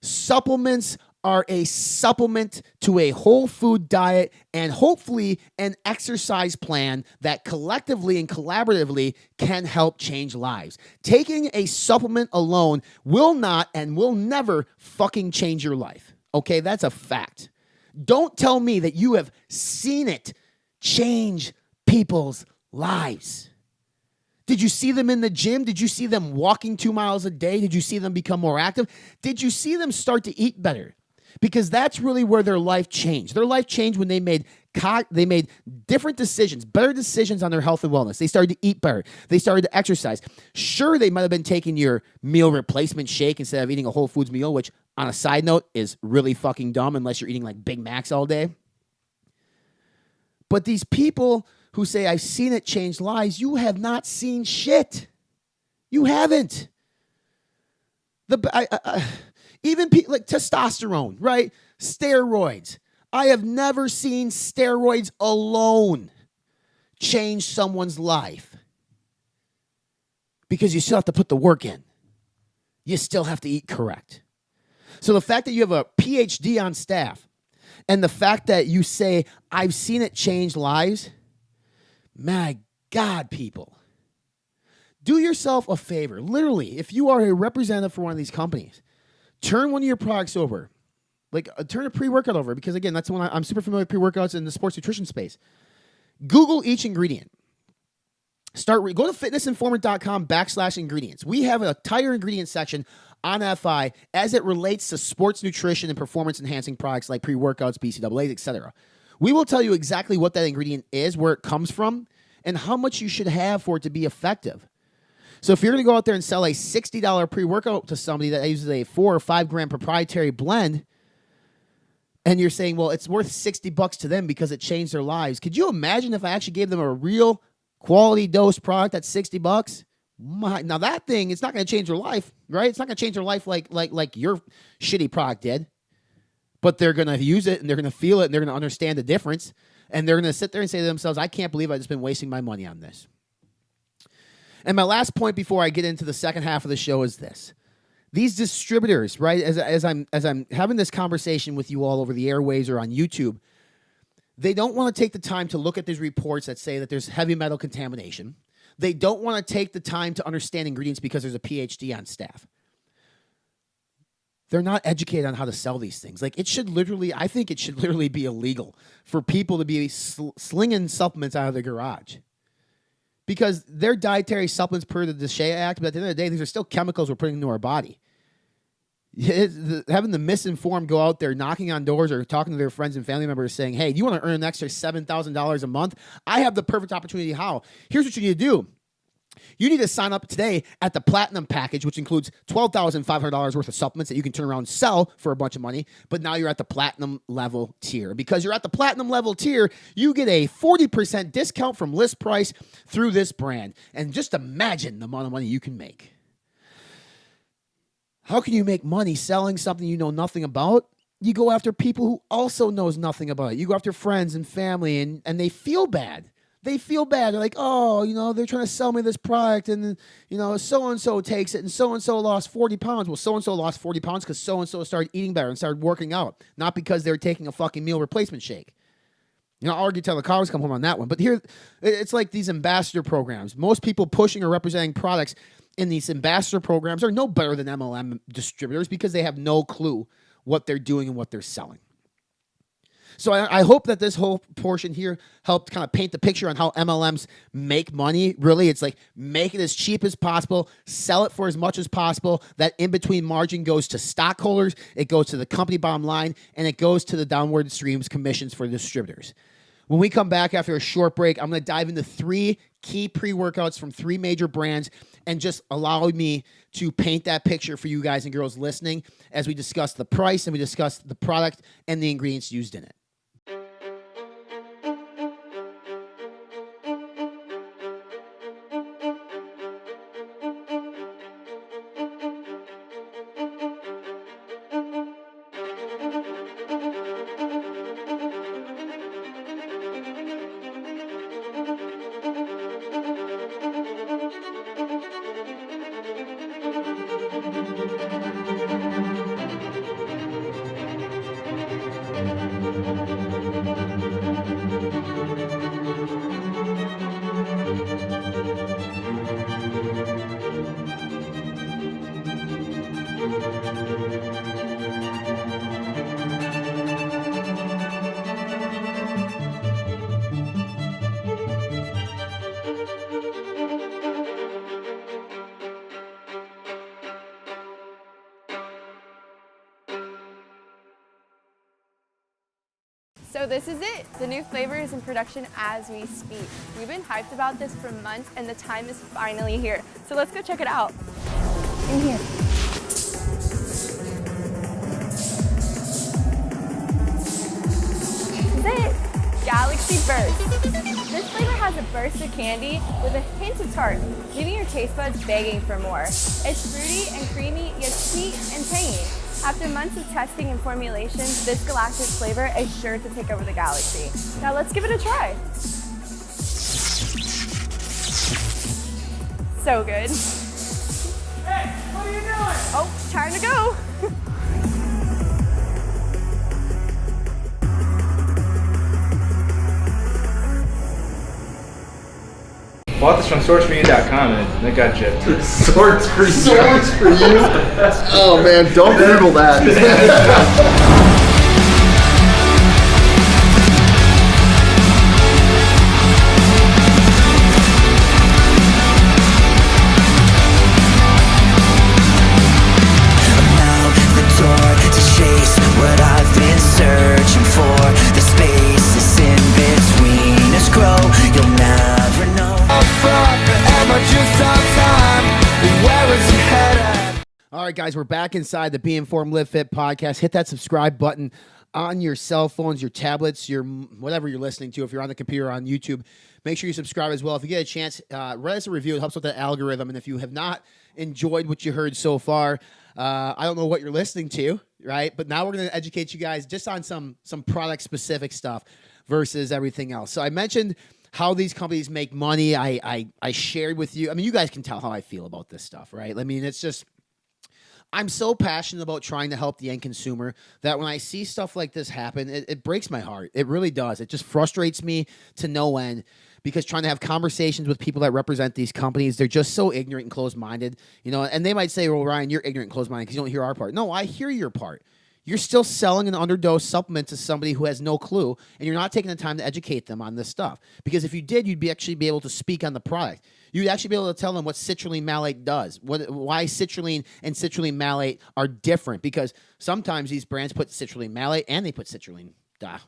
Supplements are a supplement to a whole food diet and hopefully an exercise plan that collectively and collaboratively can help change lives. Taking a supplement alone will not and will never fucking change your life. Okay, that's a fact. Don't tell me that you have seen it change people's lives. Did you see them in the gym? Did you see them walking 2 miles a day? Did you see them become more active? Did you see them start to eat better? Because that's really where their life changed. Their life changed when they made different decisions, better decisions on their health and wellness. They started to eat better. They started to exercise. Sure, they might have been taking your meal replacement shake instead of eating a Whole Foods meal, which, on a side note, is really fucking dumb unless you're eating like Big Macs all day. But these people who say, I've seen it change lives, you have not seen shit. You haven't. Even people like testosterone, right? Steroids. I have never seen steroids alone change someone's life. Because you still have to put the work in. You still have to eat correct. So the fact that you have a PhD on staff and the fact that you say, I've seen it change lives, my God, people. Do yourself a favor. Literally, if you are a representative for one of these companies, turn one of your products over. Like, turn a pre-workout over, because, again, that's the one I'm super familiar with pre-workouts in the sports nutrition space. Google each ingredient. Go to fitnessinformant.com/ingredients. We have an entire ingredient section on FI as it relates to sports nutrition and performance-enhancing products like pre-workouts, BCAAs, etc. We will tell you exactly what that ingredient is, where it comes from, and how much you should have for it to be effective. So if you're going to go out there and sell a $60 pre-workout to somebody that uses a 4 or 5 gram proprietary blend, and you're saying, well, it's worth $60 to them because it changed their lives. Could you imagine if I actually gave them a real quality dose product at $60? Now that thing, it's not going to change their life, right? It's not going to change their life like your shitty product did. But they're going to use it, and they're going to feel it, and they're going to understand the difference. And they're going to sit there and say to themselves, I can't believe I've just been wasting my money on this. And my last point before I get into the second half of the show is this. These distributors, right, as I'm having this conversation with you all over the airwaves or on YouTube, they don't want to take the time to look at these reports that say that there's heavy metal contamination. They don't want to take the time to understand ingredients because there's a PhD on staff. They're not educated on how to sell these things. Like, I think it should literally be illegal for people to be slinging supplements out of their garage. Because they're dietary supplements per the DSHEA Act, but at the end of the day, these are still chemicals we're putting into our body. Having the misinformed go out there knocking on doors or talking to their friends and family members saying, hey, do you want to earn an extra $7,000 a month? I have the perfect opportunity. How? Here's what you need to do. You need to sign up today at the Platinum package, which includes $12,500 worth of supplements that you can turn around and sell for a bunch of money. But now you're at the Platinum level tier. Because you're at the Platinum level tier, you get a 40% discount from list price through this brand. And just imagine the amount of money you can make. How can you make money selling something you know nothing about? You go after people who also knows nothing about it. You go after friends and family, and they feel bad. They feel bad. They're like, oh, they're trying to sell me this product, and, so-and-so takes it, and so-and-so lost 40 pounds. Well, so-and-so lost 40 pounds because so-and-so started eating better and started working out, not because they were taking a fucking meal replacement shake. I'll argue till the cows come home on that one. But here, it's like these ambassador programs. Most people pushing or representing products in these ambassador programs are no better than MLM distributors because they have no clue what they're doing and what they're selling. So I hope that this whole portion here helped kind of paint the picture on how MLMs make money. Really, it's like make it as cheap as possible, sell it for as much as possible. That in-between margin goes to stockholders, it goes to the company bottom line, and it goes to the downward streams commissions for distributors. When we come back after a short break, I'm going to dive into 3 key pre-workouts from 3 major brands and just allow me to paint that picture for you guys and girls listening as we discuss the price and we discuss the product and the ingredients used in it. So this is it. The new flavor is in production as we speak. We've been hyped about this for months and the time is finally here. So let's go check it out. In here. This is it. Galaxy Burst. This flavor has a burst of candy with a hint of tart, leaving your taste buds begging for more. It's fruity and creamy, yet sweet and tangy. After months of testing and formulation, this galactic flavor is sure to take over the galaxy. Now let's give it a try. So good. Hey, what are you doing? Oh, time to go. Bought this from SourceForYou.com and it got gypped. Swords for you? Swords for you? Oh man, don't Google that. What I've been searching for, the spaces in between us grow. You'll never know. just on time. Where is your head at? All right, guys, we're back inside the Be Informed Live Fit podcast. Hit that subscribe button on your cell phones, your tablets, your whatever you're listening to. If you're on the computer, on YouTube, make sure you subscribe as well. If you get a chance, write us a review. It helps with the algorithm. And if you have not enjoyed what you heard so far, I don't know what you're listening to, right? But now we're going to educate you guys just on some product-specific stuff versus everything else. So I mentioned how these companies make money. I shared with you. I mean, you guys can tell how I feel about this stuff, right? I mean, it's just, I'm so passionate about trying to help the end consumer that when I see stuff like this happen, it breaks my heart. It really does. It just frustrates me to no end because trying to have conversations with people that represent these companies, they're just so ignorant and closed-minded, you know, and they might say, well, Ryan, you're ignorant and closed-minded because you don't hear our part. No, I hear your part. You're still selling an underdosed supplement to somebody who has no clue, and you're not taking the time to educate them on this stuff. Because if you did, you'd actually be able to speak on the product. You'd actually be able to tell them what citrulline malate does, why citrulline and citrulline malate are different. Because sometimes these brands put citrulline malate and they put citrulline,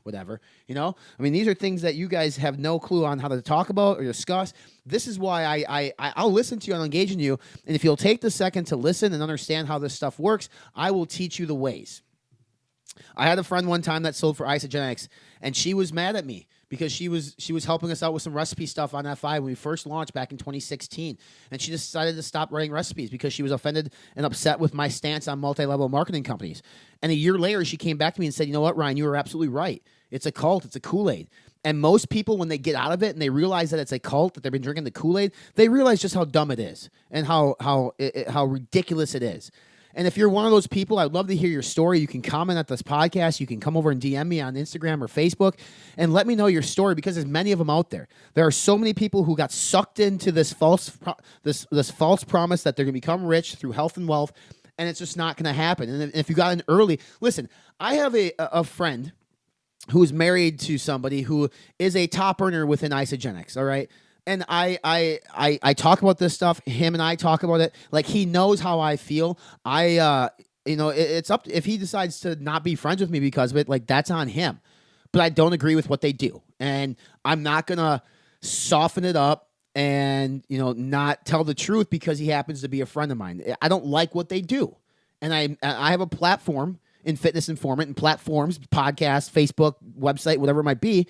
whatever. You know, I mean, these are things that you guys have no clue on how to talk about or discuss. This is why I'll listen to you, I'll engage in you, and if you'll take the second to listen and understand how this stuff works, I will teach you the ways. I had a friend one time that sold for Isagenix, and she was mad at me because she was helping us out with some recipe stuff on F5 when we first launched back in 2016, and she decided to stop writing recipes because she was offended and upset with my stance on multi-level marketing companies. And a year later, she came back to me and said, you know what, Ryan, you were absolutely right. It's a cult. It's a Kool-Aid. And most people, when they get out of it and they realize that it's a cult, that they've been drinking the Kool-Aid, they realize just how dumb it is and how ridiculous it is. And if you're one of those people, I'd love to hear your story. You can comment at this podcast. You can come over and DM me on Instagram or Facebook and let me know your story because there's many of them out there. There are so many people who got sucked into this false promise that they're going to become rich through health and wealth, and it's just not going to happen. And if you got in early, listen, I have a friend who's married to somebody who is a top earner within Isagenix, all right? And I talk about this stuff. Him and I talk about it. Like, he knows how I feel. It's up to, if he decides to not be friends with me because of it, like, that's on him. But I don't agree with what they do. And I'm not going to soften it up and, not tell the truth because he happens to be a friend of mine. I don't like what they do. And I have a platform in Fitness Informant and platforms, podcast, Facebook, website, whatever it might be,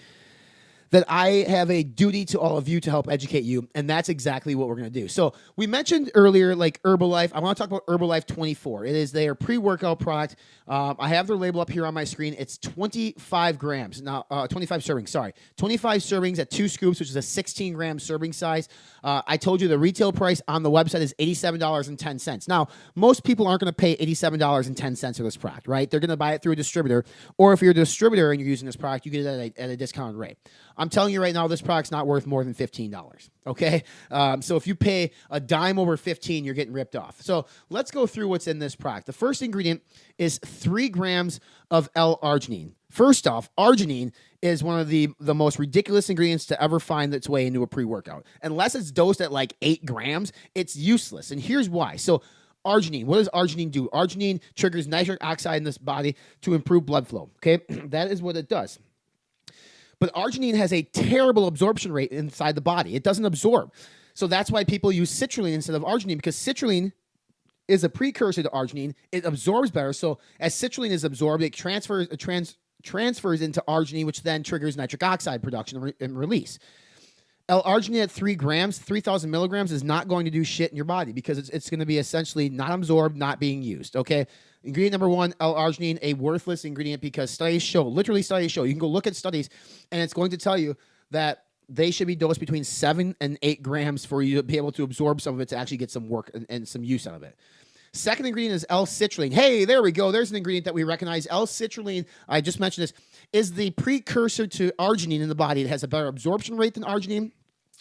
that I have a duty to all of you to help educate you, and that's exactly what we're going to do. So we mentioned earlier, like, Herbalife. I want to talk about Herbalife 24. It is their pre-workout product. I have their label up here on my screen. It's 25 grams. Now, 25 servings, sorry. 25 servings at 2 scoops, which is a 16-gram serving size. I told you the retail price on the website is $87.10. Now, most people aren't going to pay $87.10 for this product, right? They're going to buy it through a distributor, or if you're a distributor and you're using this product, you get it at a discounted rate. I'm telling you right now, this product's not worth more than $15, okay? So if you pay a dime over 15, you're getting ripped off. So let's go through what's in this product. The first ingredient is 3 grams of L-arginine. First off, arginine is one of the most ridiculous ingredients to ever find its way into a pre-workout. Unless it's dosed at like 8 grams, it's useless. And here's why. So arginine, what does arginine do? Arginine triggers nitric oxide in this body to improve blood flow, okay? That is what it does. But arginine has a terrible absorption rate inside the body. It doesn't absorb. So that's why people use citrulline instead of arginine, because citrulline is a precursor to arginine. It absorbs better. So as citrulline is absorbed, it transfers into arginine, which then triggers nitric oxide production and release. L-arginine at 3 grams, 3,000 milligrams is not going to do shit in your body because it's going to be essentially not absorbed, not being used, okay? Ingredient number 1, L-arginine, a worthless ingredient because studies show, you can go look at studies, and it's going to tell you that they should be dosed between 7 and 8 grams for you to be able to absorb some of it to actually get some work and some use out of it. Second ingredient is L-citrulline. Hey, there we go. There's an ingredient that we recognize. L-citrulline, I just mentioned this, is the precursor to arginine in the body. It has a better absorption rate than arginine,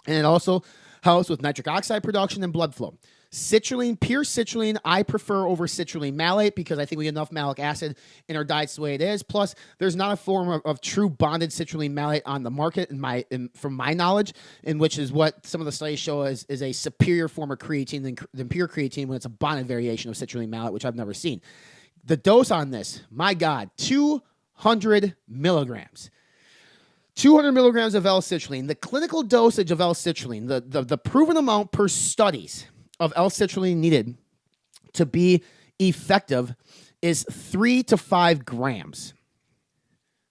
and it also helps with nitric oxide production and blood flow. Citrulline, pure citrulline, I prefer over citrulline malate because I think we get enough malic acid in our diets the way it is. Plus, there's not a form of true bonded citrulline malate on the market, from my knowledge, in which is what some of the studies show is a superior form of creatine than pure creatine when it's a bonded variation of citrulline malate, which I've never seen. The dose on this, my God, 200 milligrams. 200 milligrams of L-citrulline. The clinical dosage of L-citrulline, the proven amount per studies of L-citrulline needed to be effective is 3 to 5 grams.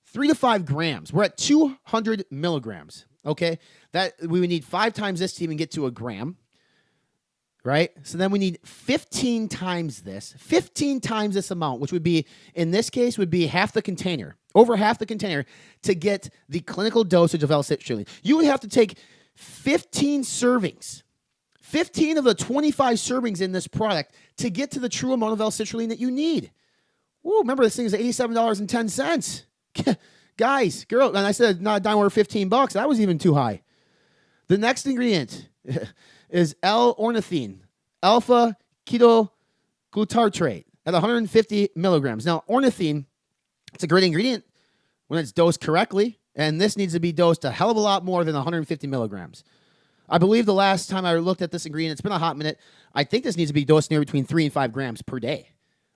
3 to 5 grams. We're at 200 milligrams, okay? That we would need 5 times this to even get to a gram, right? So then we need 15 times this amount, which would be, in this case, would be half the container, over half the container to get the clinical dosage of L-citrulline. You would have to take 15 servings, 15 of the 25 servings in this product to get to the true amount of L-citrulline that you need. Whoa, remember this thing is $87.10. Guys, girl, and I said not a dime worth $15. That was even too high. The next ingredient is L-ornithine, alpha ketoglutarate at 150 milligrams. Now, ornithine, it's a great ingredient when it's dosed correctly, and this needs to be dosed a hell of a lot more than 150 milligrams. I believe the last time I looked at this ingredient, it's been a hot minute, I think this needs to be dosed near between 3 and 5 grams per day,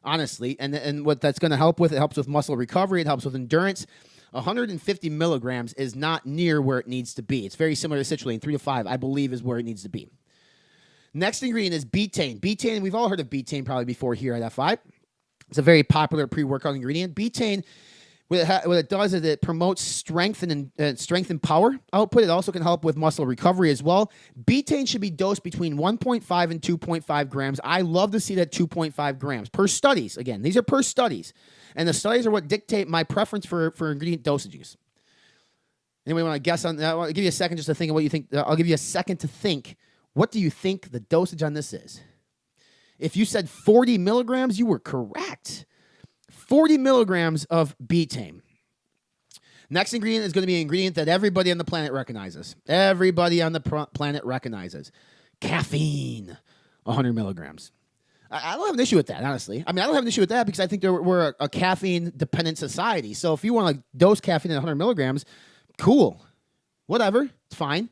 honestly. And what that's going to help with, it helps with muscle recovery, it helps with endurance. 150 milligrams is not near where it needs to be. It's very similar to citrulline. 3 to 5, I believe, is where it needs to be. Next ingredient is betaine. Betaine, we've all heard of betaine probably before here at F5. It's a very popular pre-workout ingredient. Betaine, what it does is it promotes strength and power output. It also can help with muscle recovery as well. Betaine should be dosed between 1.5 and 2.5 grams. I love to see that 2.5 grams per studies. Again, these are per studies. And the studies are what dictate my preference for ingredient dosages. Anybody want to guess on that? I'll give you a second just to think of what you think. I'll give you a second to think. What do you think the dosage on this is? If you said 40 milligrams, you were correct. 40 milligrams of betaine. Next ingredient is going to be an ingredient that everybody on the planet recognizes. Everybody on the planet recognizes. Caffeine. 100 milligrams. I don't have an issue with that, honestly. I mean, I don't have an issue with that because I think we're a caffeine-dependent society. So if you want to dose caffeine at 100 milligrams, cool. Whatever. It's fine.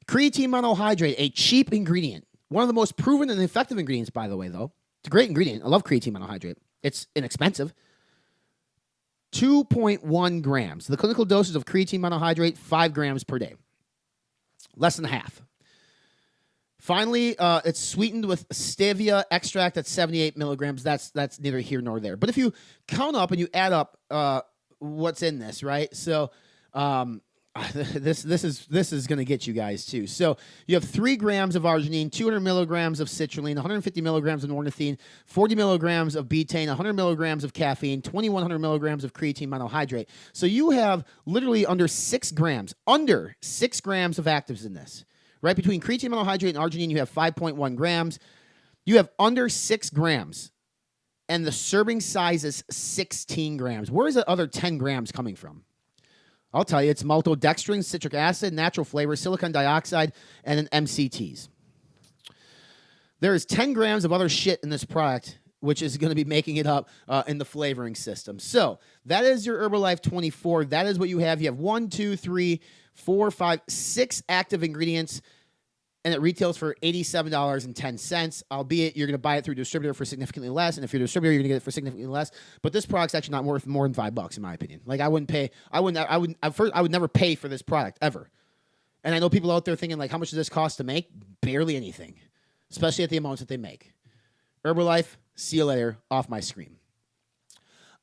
Creatine monohydrate, a cheap ingredient. One of the most proven and effective ingredients, by the way, though. It's a great ingredient. I love creatine monohydrate. It's inexpensive. 2.1 grams. The clinical dosage of creatine monohydrate, 5 grams per day. Less than half. Finally, it's sweetened with stevia extract at 78 milligrams. That's neither here nor there. But if you count up and you add up what's in this, right? So this is going to get you guys too. So you have 3 grams of arginine, 200 milligrams of citrulline, 150 milligrams of ornithine, 40 milligrams of betaine, 100 milligrams of caffeine, 2,100 milligrams of creatine monohydrate. So you have literally under 6 grams of actives in this. Right, between creatine monohydrate and arginine, you have 5.1 grams. You have under 6 grams, and the serving size is 16 grams. Where is the other 10 grams coming from? I'll tell you, it's maltodextrin, citric acid, natural flavor, silicon dioxide, and an MCTs. There is 10 grams of other shit in this product, which is going to be making it up in the flavoring system. So that is your Herbalife 24. That is what you have. You have 1, 2, 3, 4, 5, 6 active ingredients, and it retails for $87.10, albeit you're going to buy it through a distributor for significantly less, and if you're a distributor, you're going to get it for significantly less, but this product's actually not worth more than $5 in my opinion. Like, I would never pay for this product, ever. And I know people out there thinking, like, how much does this cost to make? Barely anything, especially at the amounts that they make. Herbalife, see you later, off my screen.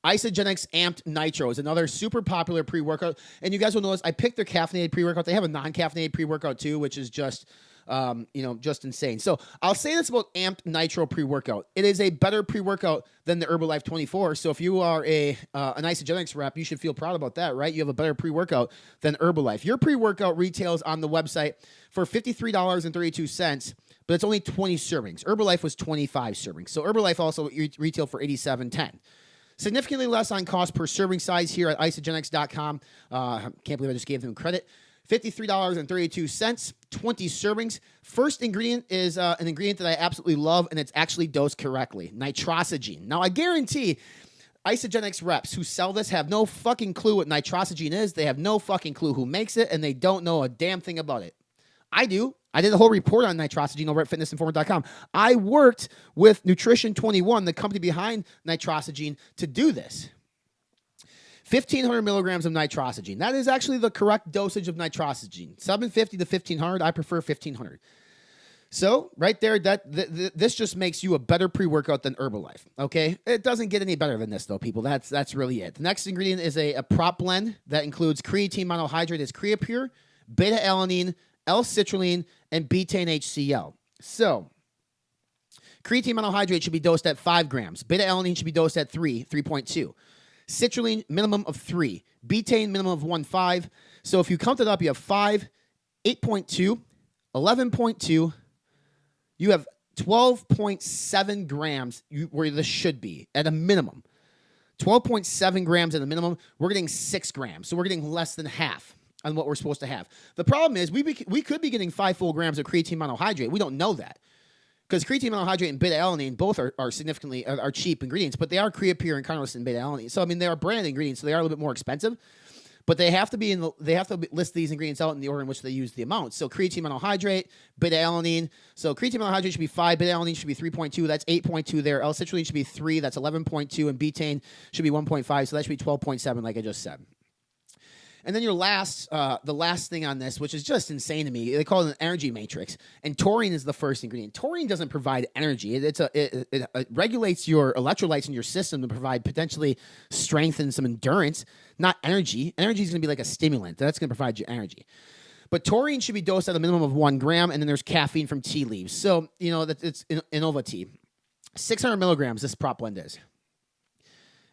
Isagenix Amped Nitro is another super popular pre-workout. And you guys will notice I picked their caffeinated pre-workout. They have a non-caffeinated pre-workout too, which is just, just insane. So I'll say this about Amped Nitro pre-workout. It is a better pre-workout than the Herbalife 24. So if you are an Isagenix rep, you should feel proud about that, right? You have a better pre-workout than Herbalife. Your pre-workout retails on the website for $53.32, but it's only 20 servings. Herbalife was 25 servings. So Herbalife also retailed for $87.10. Significantly less on cost per serving size here at Isagenix.com. Can't believe I just gave them credit. $53.32, 20 servings. First ingredient is an ingredient that I absolutely love, and it's actually dosed correctly. Nitrosogene. Now, I guarantee Isagenix reps who sell this have no fucking clue what nitrosogene is. They have no fucking clue who makes it, and they don't know a damn thing about it. I do. I did a whole report on nitrosogene over at fitnessinformer.com. I worked with Nutrition 21, the company behind nitrosogene, to do this. 1,500 milligrams of nitrosigine. That is actually the correct dosage of nitrosigine. 750 to 1,500. I prefer 1,500. So right there, this just makes you a better pre-workout than Herbalife. Okay, it doesn't get any better than this though, people. That's really it. The next ingredient is a prop blend that includes creatine monohydrate, is Creapure, beta-alanine, L-citrulline, and betaine HCl. So creatine monohydrate should be dosed at 5 grams. Beta-alanine should be dosed at 3.2. Citrulline, minimum of 3. Betaine, minimum of 1.5. So if you count it up, you have 5, 8.2, 11.2. You have 12.7 grams where this should be at a minimum. 12.7 grams at a minimum. We're getting 6 grams. So we're getting less than half on what we're supposed to have. The problem is we could be getting 5 full grams of creatine monohydrate. We don't know that. Because creatine monohydrate and beta-alanine both are significantly are cheap ingredients, but they are Creapure and carnosine beta-alanine. So I mean, they are brand ingredients, so they are a little bit more expensive. But they have to list these ingredients out in the order in which they use the amount. So creatine monohydrate, beta-alanine. So creatine monohydrate should be 5, beta-alanine should be 3.2. That's 8.2 there. L-citrulline should be 3. That's 11.2, and betaine should be 1.5. So that should be 12.7, like I just said. And then the last thing on this, which is just insane to me, they call it an energy matrix. And taurine is the first ingredient. Taurine doesn't provide energy. It regulates your electrolytes in your system to provide potentially strength and some endurance, not energy. Energy is going to be like a stimulant. That's going to provide you energy. But taurine should be dosed at a minimum of 1 gram, and then there's caffeine from tea leaves. So, it's Innova tea. 600 milligrams, this prop blend is.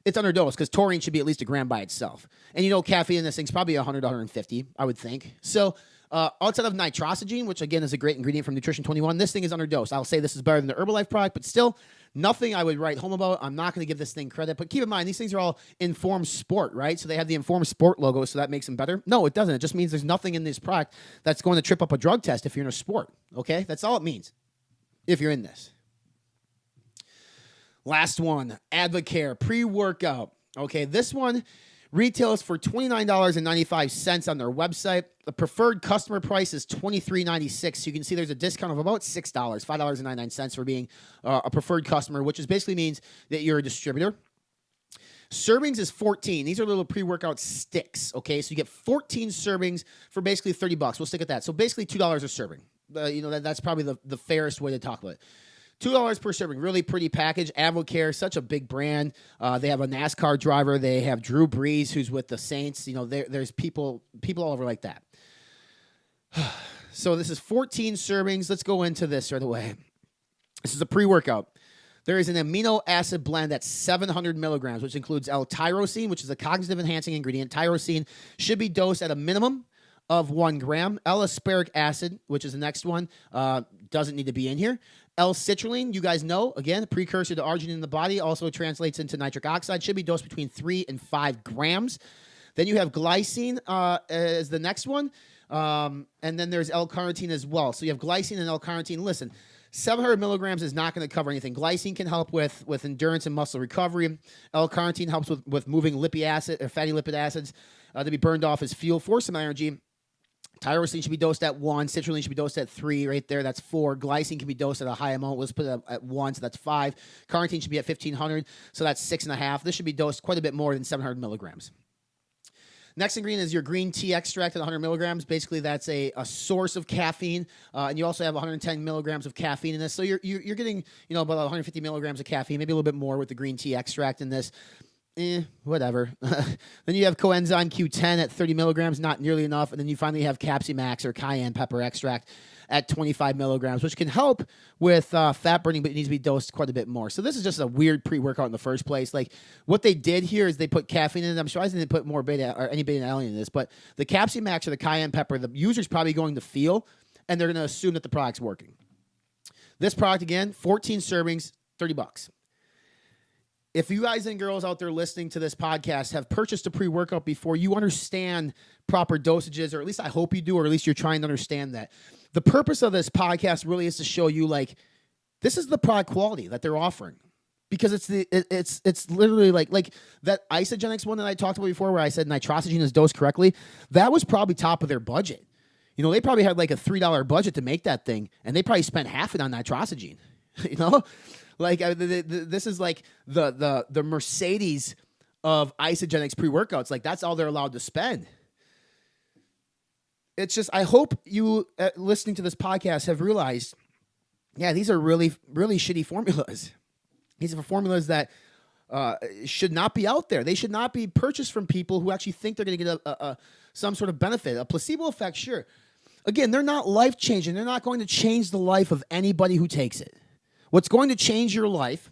It's underdosed because taurine should be at least 1 gram by itself. And caffeine in this thing's probably 100 to 150, I would think. So outside of nitrosigine, which again is a great ingredient from Nutrition 21, this thing is underdosed. I'll say this is better than the Herbalife product, but still nothing I would write home about. I'm not going to give this thing credit. But keep in mind, these things are all Informed Sport, right? So they have the Informed Sport logo, so that makes them better. No, it doesn't. It just means there's nothing in this product that's going to trip up a drug test if you're in a sport, okay? That's all it means if you're in this. Last one, Advocare pre-workout. Okay, this one retails for $29.95 on their website. The preferred customer price is $23.96. So you can see there's a discount of about $6, $5.99 for being a preferred customer, which is basically means that you're a distributor. Servings is 14. These are little pre-workout sticks, okay? So you get 14 servings for basically $30. We'll stick at that. So basically $2 a serving. That's probably the fairest way to talk about it. $2 per serving, really pretty package. Advocare, such a big brand. They have a NASCAR driver. They have Drew Brees, who's with the Saints. There's people all over like that. So this is 14 servings. Let's go into this right away. This is a pre-workout. There is an amino acid blend that's 700 milligrams, which includes L-tyrosine, which is a cognitive enhancing ingredient. Tyrosine should be dosed at a minimum of 1 gram. L-asparic acid, which is the next one, doesn't need to be in here. L-citrulline, you guys know, again, precursor to arginine in the body, also translates into nitric oxide, should be dosed between 3 and 5 grams. Then you have glycine as the next one, and then there's L-carnitine as well. So you have glycine and L-carnitine. Listen, 700 milligrams is not going to cover anything. Glycine can help with endurance and muscle recovery. L-carnitine helps with moving fatty lipid acids to be burned off as fuel for some energy. Tyrosine should be dosed at 1. Citrulline should be dosed at 3 right there. That's 4. Glycine can be dosed at a high amount. Let's put it at 1, so that's 5. Carnitine should be at 1,500, so that's 6.5. This should be dosed quite a bit more than 700 milligrams. Next ingredient is your green tea extract at 100 milligrams. Basically, that's a source of caffeine, and you also have 110 milligrams of caffeine in this. So you're getting about 150 milligrams of caffeine, maybe a little bit more with the green tea extract in this. Whatever. Then you have coenzyme Q10 at 30 milligrams, not nearly enough. And then you finally have Capsimax or cayenne pepper extract at 25 milligrams, which can help with fat burning, but it needs to be dosed quite a bit more. So this is just a weird pre-workout in the first place. Like what they did here is they put caffeine in it. I'm surprised they didn't put more beta or any beta-alanine in this, but the Capsimax or the cayenne pepper, the user's probably going to feel, and they're going to assume that the product's working. This product, again, 14 servings, $30. If you guys and girls out there listening to this podcast have purchased a pre-workout before, you understand proper dosages, or at least I hope you do, or at least you're trying to understand that. The purpose of this podcast really is to show you, like, this is the product quality that they're offering. Because it's literally like that Isagenix one that I talked about before where I said nitrosigine is dosed correctly, that was probably top of their budget. They probably had like a $3 budget to make that thing, and they probably spent half it on nitrosigine, Like this is like the Mercedes of Isagenix pre-workouts. Like, that's all they're allowed to spend. It's just, I hope you listening to this podcast have realized, yeah, these are really, really shitty formulas. These are formulas that should not be out there. They should not be purchased from people who actually think they're going to get some sort of benefit. A placebo effect, sure. Again, they're not life-changing. They're not going to change the life of anybody who takes it. What's going to change your life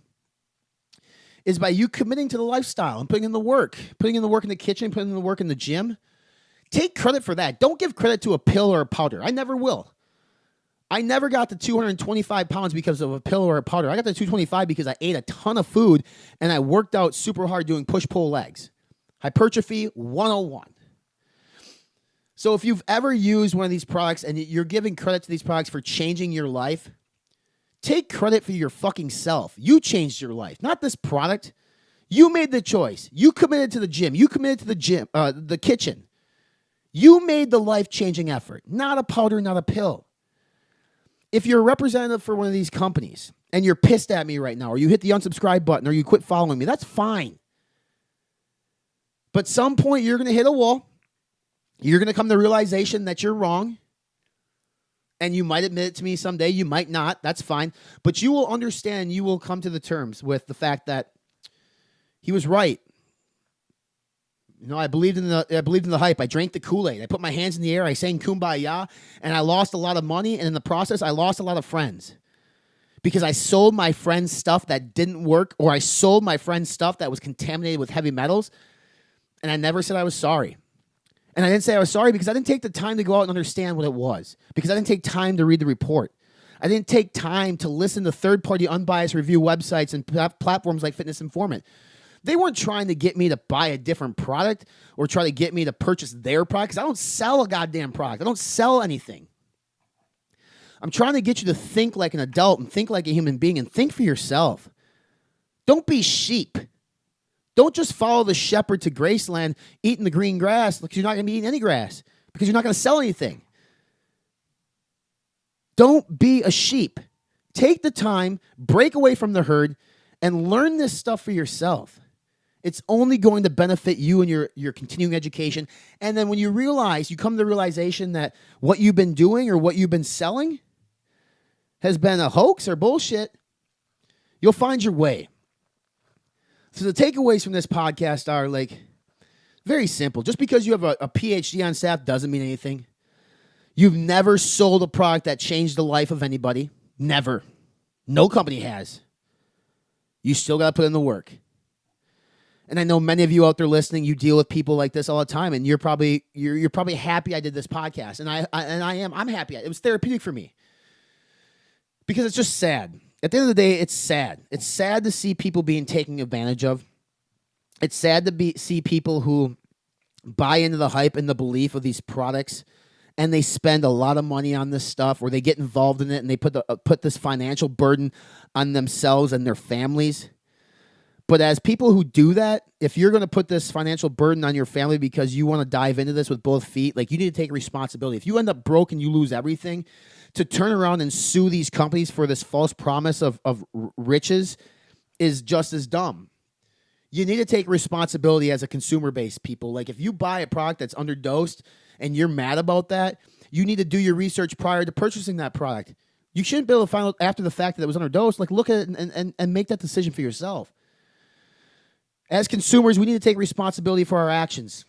is by you committing to the lifestyle and putting in the work in the kitchen, putting in the work in the gym. Take credit for that. Don't give credit to a pill or a powder. I never will. I never got to 225 pounds because of a pill or a powder. I got to 225 because I ate a ton of food and I worked out super hard doing push-pull legs. Hypertrophy 101. So if you've ever used one of these products and you're giving credit to these products for changing your life, take credit for your fucking self. You changed your life, not this product. You made the choice. You committed to the gym. You committed to the kitchen. You made the life-changing effort, not a powder, not a pill. If you're a representative for one of these companies and you're pissed at me right now, or you hit the unsubscribe button, or you quit following me, that's fine. But some point you're going to hit a wall. You're going to come to the realization that you're wrong. And you might admit it to me someday. You might not. That's fine. But you will understand, you will come to the terms with the fact that he was right. You know, I believed in the hype. I drank the Kool-Aid. I put my hands in the air. I sang Kumbaya, and I lost a lot of money. And in the process, I lost a lot of friends because I sold my friends stuff that didn't work, or I sold my friends stuff that was contaminated with heavy metals. And I never said I was sorry. And I didn't say I was sorry because I didn't take the time to go out and understand what it was, because I didn't take time to read the report. I didn't take time to listen to third-party unbiased review websites and platforms like Fitness Informant. They weren't trying to get me to buy a different product or try to get me to purchase their product, because I don't sell a goddamn product. I don't sell anything. I'm trying to get you to think like an adult and think like a human being and think for yourself. Don't be sheep. Don't just follow the shepherd to Graceland eating the green grass, because you're not going to be eating any grass, because you're not going to sell anything. Don't be a sheep. Take the time, break away from the herd, and learn this stuff for yourself. It's only going to benefit you and your continuing education. And then when you come to the realization that what you've been doing or what you've been selling has been a hoax or bullshit, you'll find your way. So the takeaways from this podcast are like very simple. Just because you have a PhD on staff doesn't mean anything. You've never sold a product that changed the life of anybody. Never. No company has. You still got to put in the work. And I know many of you out there listening, you deal with people like this all the time, and you're probably happy I did this podcast, and I'm happy. It was therapeutic for me because it's just sad. At the end of the day, it's sad. It's sad to see people being taken advantage of. It's sad to see people who buy into the hype and the belief of these products, and they spend a lot of money on this stuff, or they get involved in it, and they put this financial burden on themselves and their families. But as people who do that, if you're going to put this financial burden on your family because you want to dive into this with both feet, like, you need to take responsibility. If you end up broke and you lose everything, to turn around and sue these companies for this false promise of riches is just as dumb. You need to take responsibility as a consumer-based people. Like, if you buy a product that's underdosed and you're mad about that, you need to do your research prior to purchasing that product. You shouldn't be able to find out after the fact that it was underdosed. Like, look at it and make that decision for yourself. As consumers, we need to take responsibility for our actions.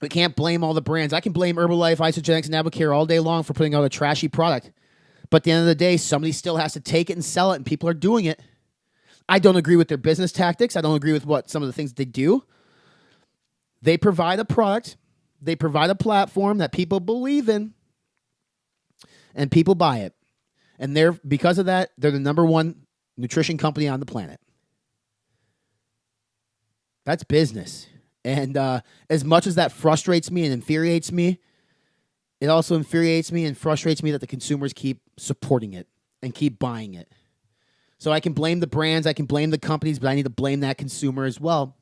We can't blame all the brands. I can blame Herbalife, Isagenix, and Advocare all day long for putting out a trashy product. But at the end of the day, somebody still has to take it and sell it, and people are doing it. I don't agree with their business tactics. I don't agree with some of the things they do. They provide a product. They provide a platform that people believe in, and people buy it. And because of that, they're the number one nutrition company on the planet. That's business. And as much as that frustrates me and infuriates me, it also infuriates me and frustrates me that the consumers keep supporting it and keep buying it. So I can blame the brands, I can blame the companies, but I need to blame that consumer as well.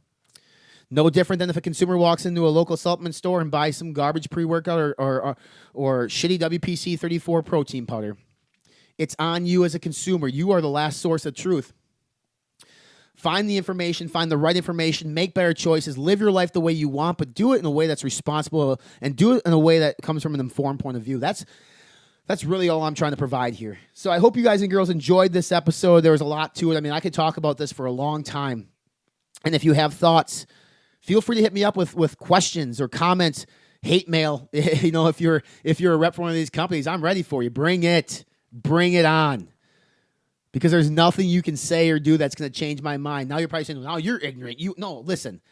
No different than if a consumer walks into a local supplement store and buys some garbage pre-workout or shitty WPC 34 protein powder. It's on you as a consumer. You are the last source of truth. Find the information, find the right information, make better choices, live your life the way you want, but do it in a way that's responsible and do it in a way that comes from an informed point of view. That's really all I'm trying to provide here. So I hope you guys and girls enjoyed this episode. There was a lot to it. I mean, I could talk about this for a long time. And if you have thoughts, feel free to hit me up with questions or comments, hate mail. You know, if you're a rep for one of these companies, I'm ready for you. Bring it on. Because there's nothing you can say or do that's going to change my mind. Now you're probably saying, "No, you're ignorant." No, listen.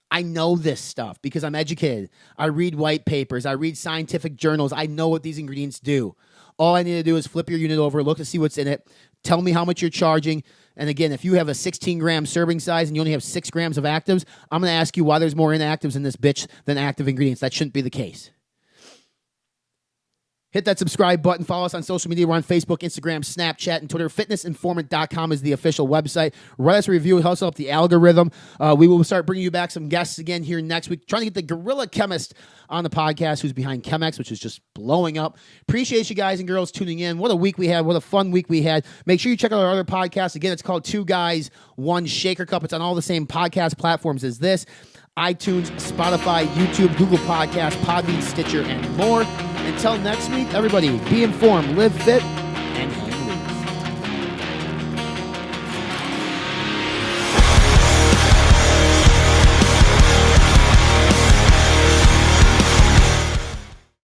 I know this stuff because I'm educated. I read white papers. I read scientific journals. I know what these ingredients do. All I need to do is flip your unit over, look to see what's in it, tell me how much you're charging. And again, if you have a 16-gram serving size and you only have 6 grams of actives, I'm going to ask you why there's more inactives in this bitch than active ingredients. That shouldn't be the case. Hit that subscribe button. Follow us on social media. We're on Facebook, Instagram, Snapchat, and Twitter. Fitnessinformant.com is the official website. Write us a review. It helps up the algorithm. We will start bringing you back some guests again here next week. Trying to get the Gorilla Chemist on the podcast who's behind Chemex, which is just blowing up. Appreciate you guys and girls tuning in. What a week we had. What a fun week we had. Make sure you check out our other podcasts. Again, it's called 2 Guys, 1 Shaker Cup. It's on all the same podcast platforms as this. iTunes, Spotify, YouTube, Google Podcasts, Podbean, Stitcher, and more. Until next week, everybody, be informed, live fit,